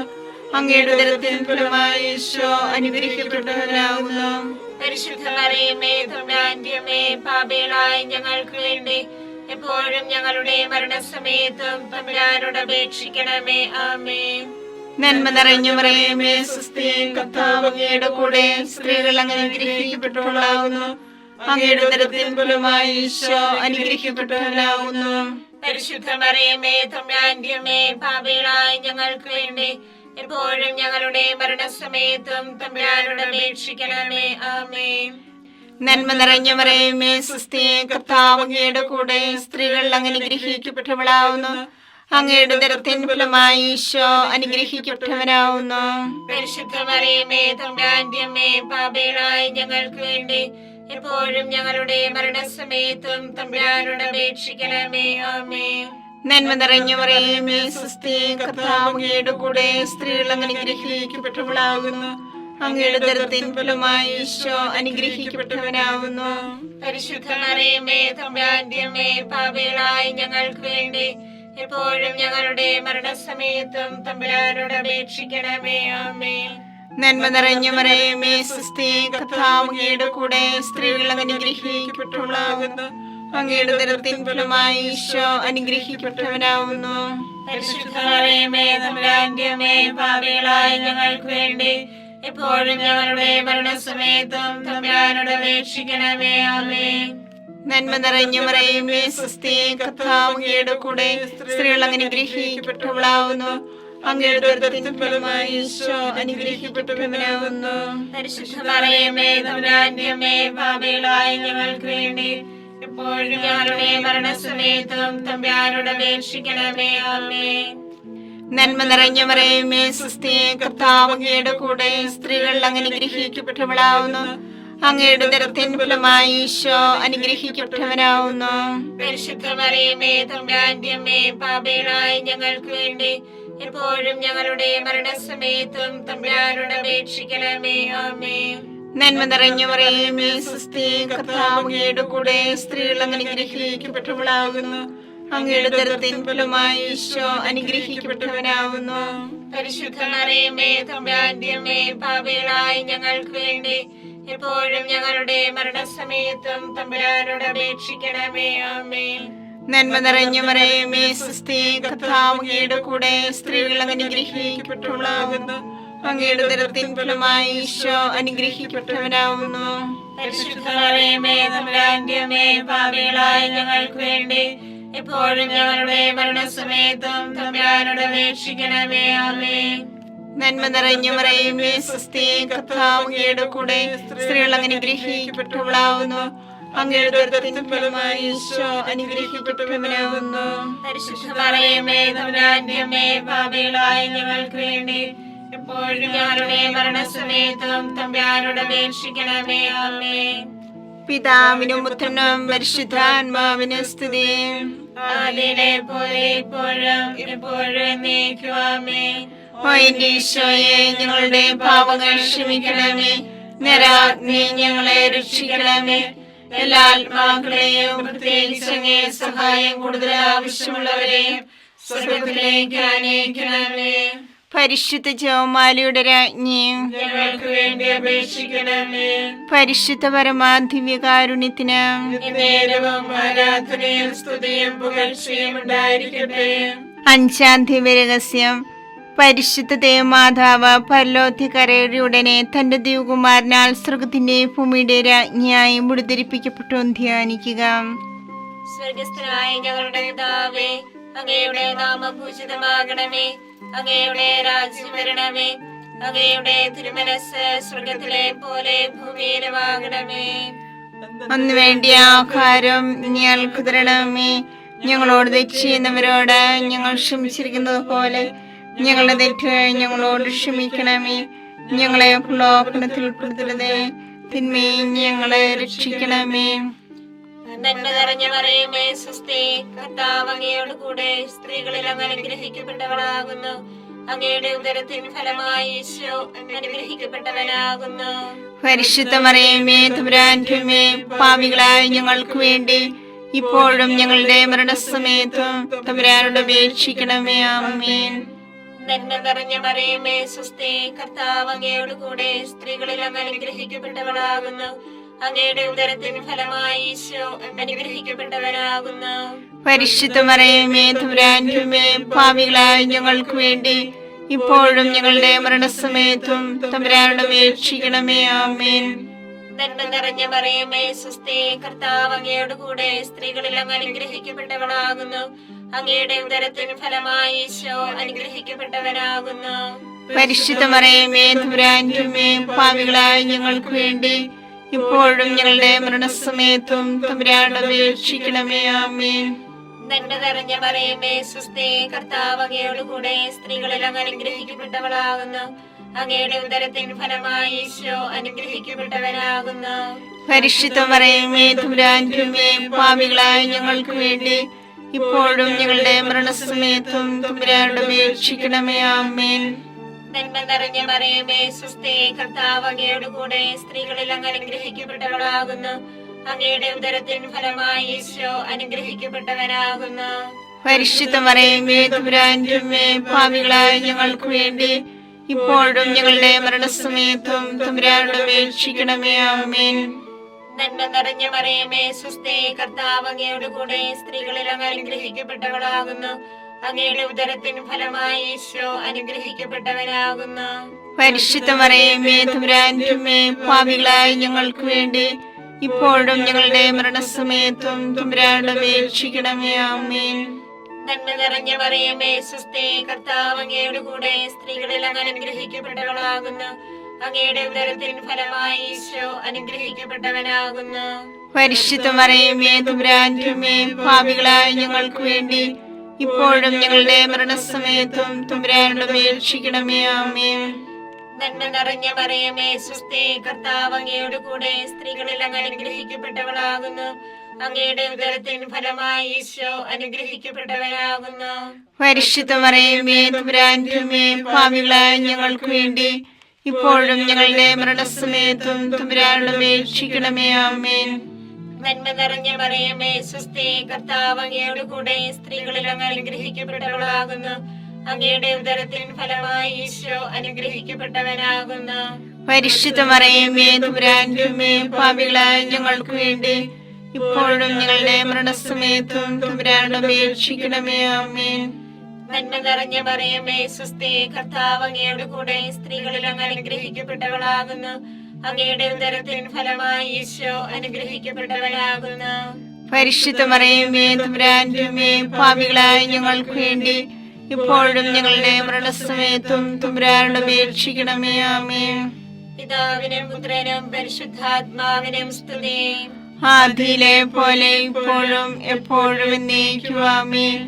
അങ്ങയുടെ ഉദരത്തിൻ ഫലമായി ഈശോ അനുഗ്രഹിക്കപ്പെട്ടവനാകുന്നു. പരിശുദ്ധ മറിയമേ തമ്പുരാന്റെ അമ്മേ, പാപികളായ ഞങ്ങൾക്ക് വേണ്ടി എപ്പോഴും ഞങ്ങളുടെ മരണസമയത്തും തമ്പുരാനോട് അപേക്ഷിക്കണമേ. ആമേൻ. നന്മ നിറഞ്ഞ മറിയമേ സ്വസ്തി, കർത്താവ് അങ്ങയുടെ കൂടെ സ്ത്രീകൾ അങ്ങ് അനുഗ്രഹിക്കപ്പെട്ടവളാകുന്നു. അങ്ങയുടെ ഉദരത്തിൻ ഫലമായി ഈശോ അനുഗ്രഹിക്കപ്പെട്ടവനാകുന്നു. പരിശുദ്ധ മറിയമേ തമ്പുരാന്റെ അമ്മേ, പാപികളായ ഞങ്ങൾക്ക് വേണ്ടി എപ്പോഴും ഞങ്ങളുടെ മരണസമയത്തും തമ്പുരാനോട് അപേക്ഷിക്കണമേ. ആമേൻ. നന്മ നിറഞ്ഞ മറിയമേ സ്വസ്തി, കർത്താവ് അങ്ങയുടെ കൂടെ സ്ത്രീകൾ അങ്ങ് അനുഗ്രഹിക്കപ്പെട്ടവളാകുന്നു. അങ്ങയുടെ ഉദരത്തിൻ ഫലമായി ഈശോ അനുഗ്രഹിക്കപ്പെട്ടവനാകുന്നു. പരിശുദ്ധ മറിയമേ തമ്പുരാന്റെ അമ്മേ, പാപികളായ ഞങ്ങൾക്ക് വേണ്ടി എപ്പോഴും ഞങ്ങളുടെ മരണസമയത്തും തമ്പുരാനോട് അപേക്ഷിക്കണമേ. ആമേൻ. നന്മ നിറഞ്ഞ മറിയമേ സ്വസ്തി, കർത്താവ് അങ്ങയുടെ കൂടെ സ്ത്രീകൾ അങ്ങ് അനുഗ്രഹിക്കപ്പെട്ടവളാകുന്നു. അങ്ങയുടെ ഉദരത്തിൻ ഫലമായി ഈശോ അനുഗ്രഹിക്കപ്പെട്ടവനാകുന്നു. പരിശുദ്ധ മറിയമേ തമ്പുരാന്റെ അമ്മേ, പാപികളായ ഞങ്ങൾക്ക് വേണ്ടി എപ്പോഴും ഞങ്ങളുടെ മരണസമയത്തും തമ്പുരാനോട് അപേക്ഷിക്കണമേ. ആമേൻ. നന്മ നിറഞ്ഞ മറിയമേ സ്വസ്തി, കർത്താവ് അങ്ങയുടെ കൂടെ സ്ത്രീകൾ അങ്ങ് അനുഗ്രഹിക്കപ്പെട്ടവളാകുന്നു. അങ്ങയുടെ ഉദരത്തിൻ ഫലമായി ഈശോ അനുഗ്രഹിക്കപ്പെട്ടവനാവുന്നു. പരിശുദ്ധ മറിയമേ തമ്പുരാന്റെ അമ്മേ, പാപികളായ ഞങ്ങൾക്ക് വേണ്ടി എപ്പോഴും ഞങ്ങളുടെ മരണസമയത്തും തമ്പുരാനോട് അപേക്ഷിക്കണമേ. ആമേൻ. നന്മ നിറഞ്ഞ മറിയമേ സ്വസ്തി, കർത്താവ് അങ്ങയുടെ കൂടെ സ്ത്രീകൾ അനുഗ്രഹിക്കപ്പെട്ടവളാവുന്നു. അങ്ങയുടെ ഉദരത്തിൻ ഫലമായി ഈശോ അനുഗ്രഹിക്കപ്പെട്ടവനാവുന്നു. പരിശുദ്ധ മറിയമേ തമ്പുരാന്റെ അമ്മേ, പാപികളായ ഞങ്ങൾക്ക് വേണ്ടി എപ്പോഴും ഞങ്ങളുടെ മരണസമയത്തും തമ്പുരാനോട് അപേക്ഷിക്കണമേ. ആമേൻ. നന്മ നിറഞ്ഞ മറിയമേ സ്വസ്തി, കർത്താവ് അങ്ങയുടെ കൂടെ സ്ത്രീകൾ അനുഗ്രഹിക്കപ്പെട്ടവളാവുന്നു. അങ്ങയുടെ ഉദരത്തിൻ ഫലമായി ഈശോ അനുഗ്രഹിക്കപ്പെട്ടവനാവുന്നു. പരിശുദ്ധ മറിയമേ തമ്പുരാന്റെ അമ്മേ, പാപികളായ ഞങ്ങൾക്ക് വേണ്ടി എപ്പോഴും ഞങ്ങളുടെ മരണസമയത്തും തമ്പുരാനോട് അപേക്ഷിക്കണമേ. ആമേൻ. നന്മ നിറഞ്ഞ മറിയമേ സ്വസ്തി, കർത്താവ് അങ്ങയുടെ കൂടെ സ്ത്രീകൾ അനുഗ്രഹിക്കപ്പെട്ടവളാകുന്നു. അങ്ങയുടെ ഉദരത്തിൻ ഫലമായി ഈശോ അനുഗ്രഹിക്കപ്പെട്ടവനാവുന്നു. പരിശുദ്ധ മറിയമേ തമ്പുരാന്റെ അമ്മേ, പാപികളായ ഞങ്ങൾക്ക് വേണ്ടി എപ്പോഴും ഞങ്ങളുടെ മരണസമയത്തും തമ്പുരാനോട് അപേക്ഷിക്കണമേ. ആമേൻ. നന്മ നിറഞ്ഞ മറിയമേ സ്വസ്തി, കർത്താവ് അങ്ങയുടെ കൂടെ സ്ത്രീകൾ അനുഗ്രഹിക്കപ്പെട്ടവളാകുന്നു. അങ്ങയുടെ ഉദരത്തിൻ ഫലമായി ഈശോ അനുഗ്രഹിക്കപ്പെട്ടവനാവുന്നു. പരിശുദ്ധ മറിയമേ തമ്പുരാന്റെ അമ്മേ, പാപികളായ ഞങ്ങൾക്ക് വേണ്ടി എപ്പോഴും ഞങ്ങളുടെ മരണസമയത്തും തമ്പുരാനോട് അപേക്ഷിക്കണമേ. ആമേൻ. നന്മ നിറഞ്ഞ മറിയമേ സ്വസ്തി, കർത്താവ് അങ്ങയുടെ കൂടെ സ്ത്രീകൾ അനുഗ്രഹിക്കപ്പെട്ടവളാവുന്നു. അങ്ങയുടെ ഉദരത്തിൻ ഫലമായി ഈശോ അനുഗ്രഹിക്കപ്പെട്ടവനാവുന്നു. പരിശുദ്ധ മറിയമേ തമ്പുരാന്റെ അമ്മേ, പാപികളായ ഞങ്ങൾക്ക് വേണ്ടി എപ്പോഴും ഞങ്ങളുടെ മരണസമയത്തും തമ്പുരാനോട് അപേക്ഷിക്കണമേ. ആമേൻ. പിതാവിനും പുത്രനും പരിശുദ്ധാത്മാവിനും സ്തുതി. ആദിയിലെ പോലെ ഇപ്പോഴും എപ്പോഴും എന്നേക്കും. ആമേൻ. ഓ എന്റെ ഈശോയെ, ഞങ്ങളുടെ പാപങ്ങൾ ക്ഷമിക്കണമേ. നരാഗ്നി ഞങ്ങളെ രക്ഷിക്കണമേ. എല്ലാ ആത്മാക്കളെയും പ്രത്യേകിച്ച് അങ്ങേ സഹായം കൂടുതൽ ആവശ്യമുള്ളവരെയും സ്വർഗ്ഗത്തിലേക്ക് ആനയിക്കണമേ. പരിശുദ്ധ ജപമാലയുടെ രാജ്ഞിയും ഞങ്ങൾക്ക് വേണ്ടി അപേക്ഷിക്കണമേ. പരിശുദ്ധ പരമാദിവ്യകാരുണ്യത്തിന് നേരവും ആരാധനയും സ്തുതിയും പുകഴ്ചയും ഉണ്ടായിരിക്കട്ടെ. അഞ്ചാം ദിവ്യരഹസ്യം. പരിശുദ്ധ ദേവമാതാവ് പരലോകത്തിക്കരയുടെ ഉടനെ തന്റെ ദിവകുമാരനാൽ സ്വർഗത്തിന്റെ ഭൂമിയുടെ രാജ്ഞിയായി മുടിധരിപ്പിക്കപ്പെട്ടു ധ്യാനിക്കുക. സ്വർഗസ്ഥനായ ഞങ്ങളുടെ പിതാവേ, അങ്ങയുടെ നാമം പൂജിതമാകണമേ. അങ്ങയുടെ രാജ്യം വരണമേ. അങ്ങയുടെ തിരുമനസ്സ് സ്വർഗത്തിലെ പോലെ ഭൂമിയിലുമാകണമേ. അന്ന് വേണ്ടിയ ആഹാരം ഞങ്ങൾക്ക് തരണമേ. ഞങ്ങളോട് തെറ്റ് ചെയ്യുന്നവരോട് ഞങ്ങൾ ക്ഷമിച്ചിരിക്കുന്നത് പോലെ ഞങ്ങളുടെ തെറ്റുകൾ ഞങ്ങളോട് ക്ഷമിക്കണമേ. ഞങ്ങളെ പ്രലോഭനത്തിൽ ഉൾപ്പെടുത്തരുതേ, തിന്മയിൽ ഞങ്ങളെ രക്ഷിക്കണമേ. നന്മ നിറഞ്ഞ മറിയമേ സ്വസ്തി, കർത്താവ് അങ്ങയോട് കൂടെ സ്ത്രീകളിൽ അങ്ങ് അനുഗ്രഹിക്കപ്പെട്ടവളാകുന്നു. അങ്ങയുടെ ഉദരത്തിൻ ഫലമായി ഈശോ അനുഗ്രഹിക്കപ്പെട്ടവനാകുന്നു. പരിശുദ്ധ മറിയമേ തമ്പുരാന്റെ അമ്മേ, പാപികളായ ഞങ്ങൾക്ക് വേണ്ടി ഇപ്പോഴും ഞങ്ങളുടെ മരണസമയത്തും തമ്പുരാനോട് അപേക്ഷിക്കണമേ. ആമേൻ. നന്മ നിറഞ്ഞ മറിയമേ സ്വസ്തി, കർത്താവ് അങ്ങയോട് കൂടെ സ്ത്രീകളിൽ അങ്ങ് അനുഗ്രഹിക്കപ്പെട്ടവളാകുന്നു. അങ്ങയുടെ ഉദരത്തിൻ ഫലമായി ഈശോ അനുഗ്രഹിക്കപ്പെട്ടവനാകുന്നു. പരിശുദ്ധ മറിയമേ തമ്പുരാന്റെ അമ്മേ, പാപികളായ ഞങ്ങൾക്ക് വേണ്ടി ഇപ്പോഴും ഞങ്ങളുടെ മരണസമയത്തും തമ്പുരാനോട് അപേക്ഷിക്കണമേ. ആമേൻ. നന്മ നിറഞ്ഞ മറിയമേ സ്വസ്തി, കർത്താവ് അങ്ങയോട് കൂടെ സ്ത്രീകളിൽ അങ്ങ് അനുഗ്രഹിക്കപ്പെട്ടവളാകുന്നു. അങ്ങയുടെ ഉദരത്തിൻ ഫലമായി ഈശോ അനുഗ്രഹിക്കപ്പെട്ടവനാകുന്നു. പരിശുദ്ധ മറിയമേ തമ്പുരാന്റെ അമ്മേ, പാപികളായ ഞങ്ങൾക്ക് വേണ്ടി ഇപ്പോഴും ഞങ്ങളുടെ മരണസമയത്തും തമ്പുരാനോട് അപേക്ഷിക്കണമേ. ആമേൻ. നന്മ നിറഞ്ഞ മറിയമേ സ്വസ്തി, കർത്താവ് അങ്ങയോട് കൂടെ സ്ത്രീകളിൽ അങ്ങ് അനുഗ്രഹിക്കപ്പെട്ടവളാകുന്നു. അങ്ങയുടെ ഉദരത്തിൻ ഫലമായി ഈശോ അനുഗ്രഹിക്കപ്പെട്ടവനാകുന്നു. പരിശുദ്ധ മറിയമേ തമ്പുരാന്റെ അമ്മേ, പാപികളായ ഞങ്ങൾക്ക് വേണ്ടി ഇപ്പോഴും ഞങ്ങളുടെ മരണസമയത്തും തമ്പുരാനോട് അപേക്ഷിക്കണമേ. ആമേൻ. നന്മ നിറഞ്ഞ മറിയമേ സ്വസ്തി, കർത്താവ് അങ്ങയോട് കൂടെ സ്ത്രീകളിൽ അങ്ങ് അനുഗ്രഹിക്കപ്പെട്ടവളാകുന്നു. അങ്ങയുടെ ഉദരത്തിൻ ഫലമായി ഈശോ അനുഗ്രഹിക്കപ്പെട്ടവനാകുന്നു. പരിശുദ്ധ മറിയമേ തമ്പുരാന്റെ അമ്മേ, പാപികളായ ഞങ്ങൾക്ക് വേണ്ടി ഇപ്പോഴും ഞങ്ങളുടെ മരണസമയത്തും തമ്പുരാനോട് അപേക്ഷിക്കണമേ. ആമേൻ. നന്മ നിറഞ്ഞ മറിയമേ സുസ്ഥേ, കർത്താവ് അങ്ങയുടെ കൂടെ സ്ത്രീകളിൽ അങ്ങ് അനുഗ്രഹിക്കപ്പെട്ടവളാകുന്നു. അങ്ങയുടെ ഉദരത്തിൻ ഫലമായി ഈശോ അനുഗ്രഹിക്കപ്പെട്ടവനാകുന്നു. പരിശുദ്ധ മറിയമേ തമ്പുരാന്റെ അമ്മേ, പാപികളായ ഞങ്ങൾക്ക് വേണ്ടി ഇപ്പോഴും ഞങ്ങളുടെ മരണസമയത്തും തമ്പുരാനോട് അപേക്ഷിക്കണമേ. ആമേൻ. നന്മ നിറഞ്ഞ മറിയമേ സുസ്ഥേ, കർത്താവ് അങ്ങയുടെ കൂടെ സ്ത്രീകളിൽ അങ്ങ് അനുഗ്രഹിക്കപ്പെട്ടവളാകുന്നു. അങ്ങയുടെ ഉദരത്തിൻ ഫലമായി ഈശോ അനുഗ്രഹിക്കപ്പെട്ടവനാകുന്നു. പരിശുദ്ധ മറിയമേ തമ്പുരാന്റെ അമ്മേ, പാപികളായ ഞങ്ങൾക്ക് വേണ്ടി ഇപ്പോഴും ഞങ്ങളുടെ മരണസമയത്തും തമ്പുരാനോട് അപേക്ഷിക്കണമേ. ആമേൻ. നന്മ നിറഞ്ഞ മറിയമേ സുസ്ഥേ, കർത്താവ് അങ്ങയുടെ കൂടെ സ്ത്രീകളിൽ അങ്ങ് അനുഗ്രഹിക്കപ്പെട്ടവളാകുന്നു. അങ്ങയുടെ ഉദരത്തിൻ ഫലമായി ഈശോ അനുഗ്രഹിക്കപ്പെട്ടവനാകുന്നു. പരിശുദ്ധ മറിയമേ തമ്പുരാന്റെ അമ്മേ, പാപികളായ ഞങ്ങൾക്ക് വേണ്ടി ഇപ്പോഴും ഞങ്ങളുടെ മരണസമയത്തും തമ്പുരാനോട് അപേക്ഷിക്കണമേ. ആമേൻ. നന്മ നിറഞ്ഞ മറിയമേ സുസ്ഥേ, കർത്താവ് അങ്ങയുടെ കൂടെ സ്ത്രീകളിൽ അങ്ങ് അനുഗ്രഹിക്കപ്പെട്ടവളാകുന്നു. അങ്ങയുടെ ഉദരത്തിൻ ഫലമായി ഈശോ അനുഗ്രഹിക്കപ്പെട്ടവനാകുന്നു. പരിശുദ്ധ മറിയമേ തമ്പുരാന്റെ അമ്മേ, പാപികളായ ഞങ്ങൾക്ക് വേണ്ടി ഇപ്പോഴും ഞങ്ങളുടെ മരണസമയത്തും തമ്പുരാനോട് അപേക്ഷിക്കണമേ. ആമേൻ. നന്മ നിറഞ്ഞ മറിയമേ സുസ്ഥേ, കർത്താവ് അങ്ങയുടെ കൂടെ സ്ത്രീകളിൽ അങ്ങ് അനുഗ്രഹിക്കപ്പെട്ടവളാകുന്നു. അങ്ങയുടെ ഉദരത്തിൻ ഫലമായി ഈശോ അനുഗ്രഹിക്കപ്പെട്ടവനാകുന്നു. പരിശുദ്ധ മറിയമേ തമ്പുരാന്റെ അമ്മേ, പാപികളായ ഞങ്ങൾക്ക് വേണ്ടി ഇപ്പോഴും ഞങ്ങളുടെ മരണസമയത്തും തമ്പുരാനോട് അപേക്ഷിക്കണമേ. ആമേൻ. പിതാവിനും പുത്രനും പരിശുദ്ധാത്മാവിനും സ്തുതി. ആദിയിലെ പോലെ ഇപ്പോഴും എപ്പോഴും എന്നേക്കും. ആമേൻ.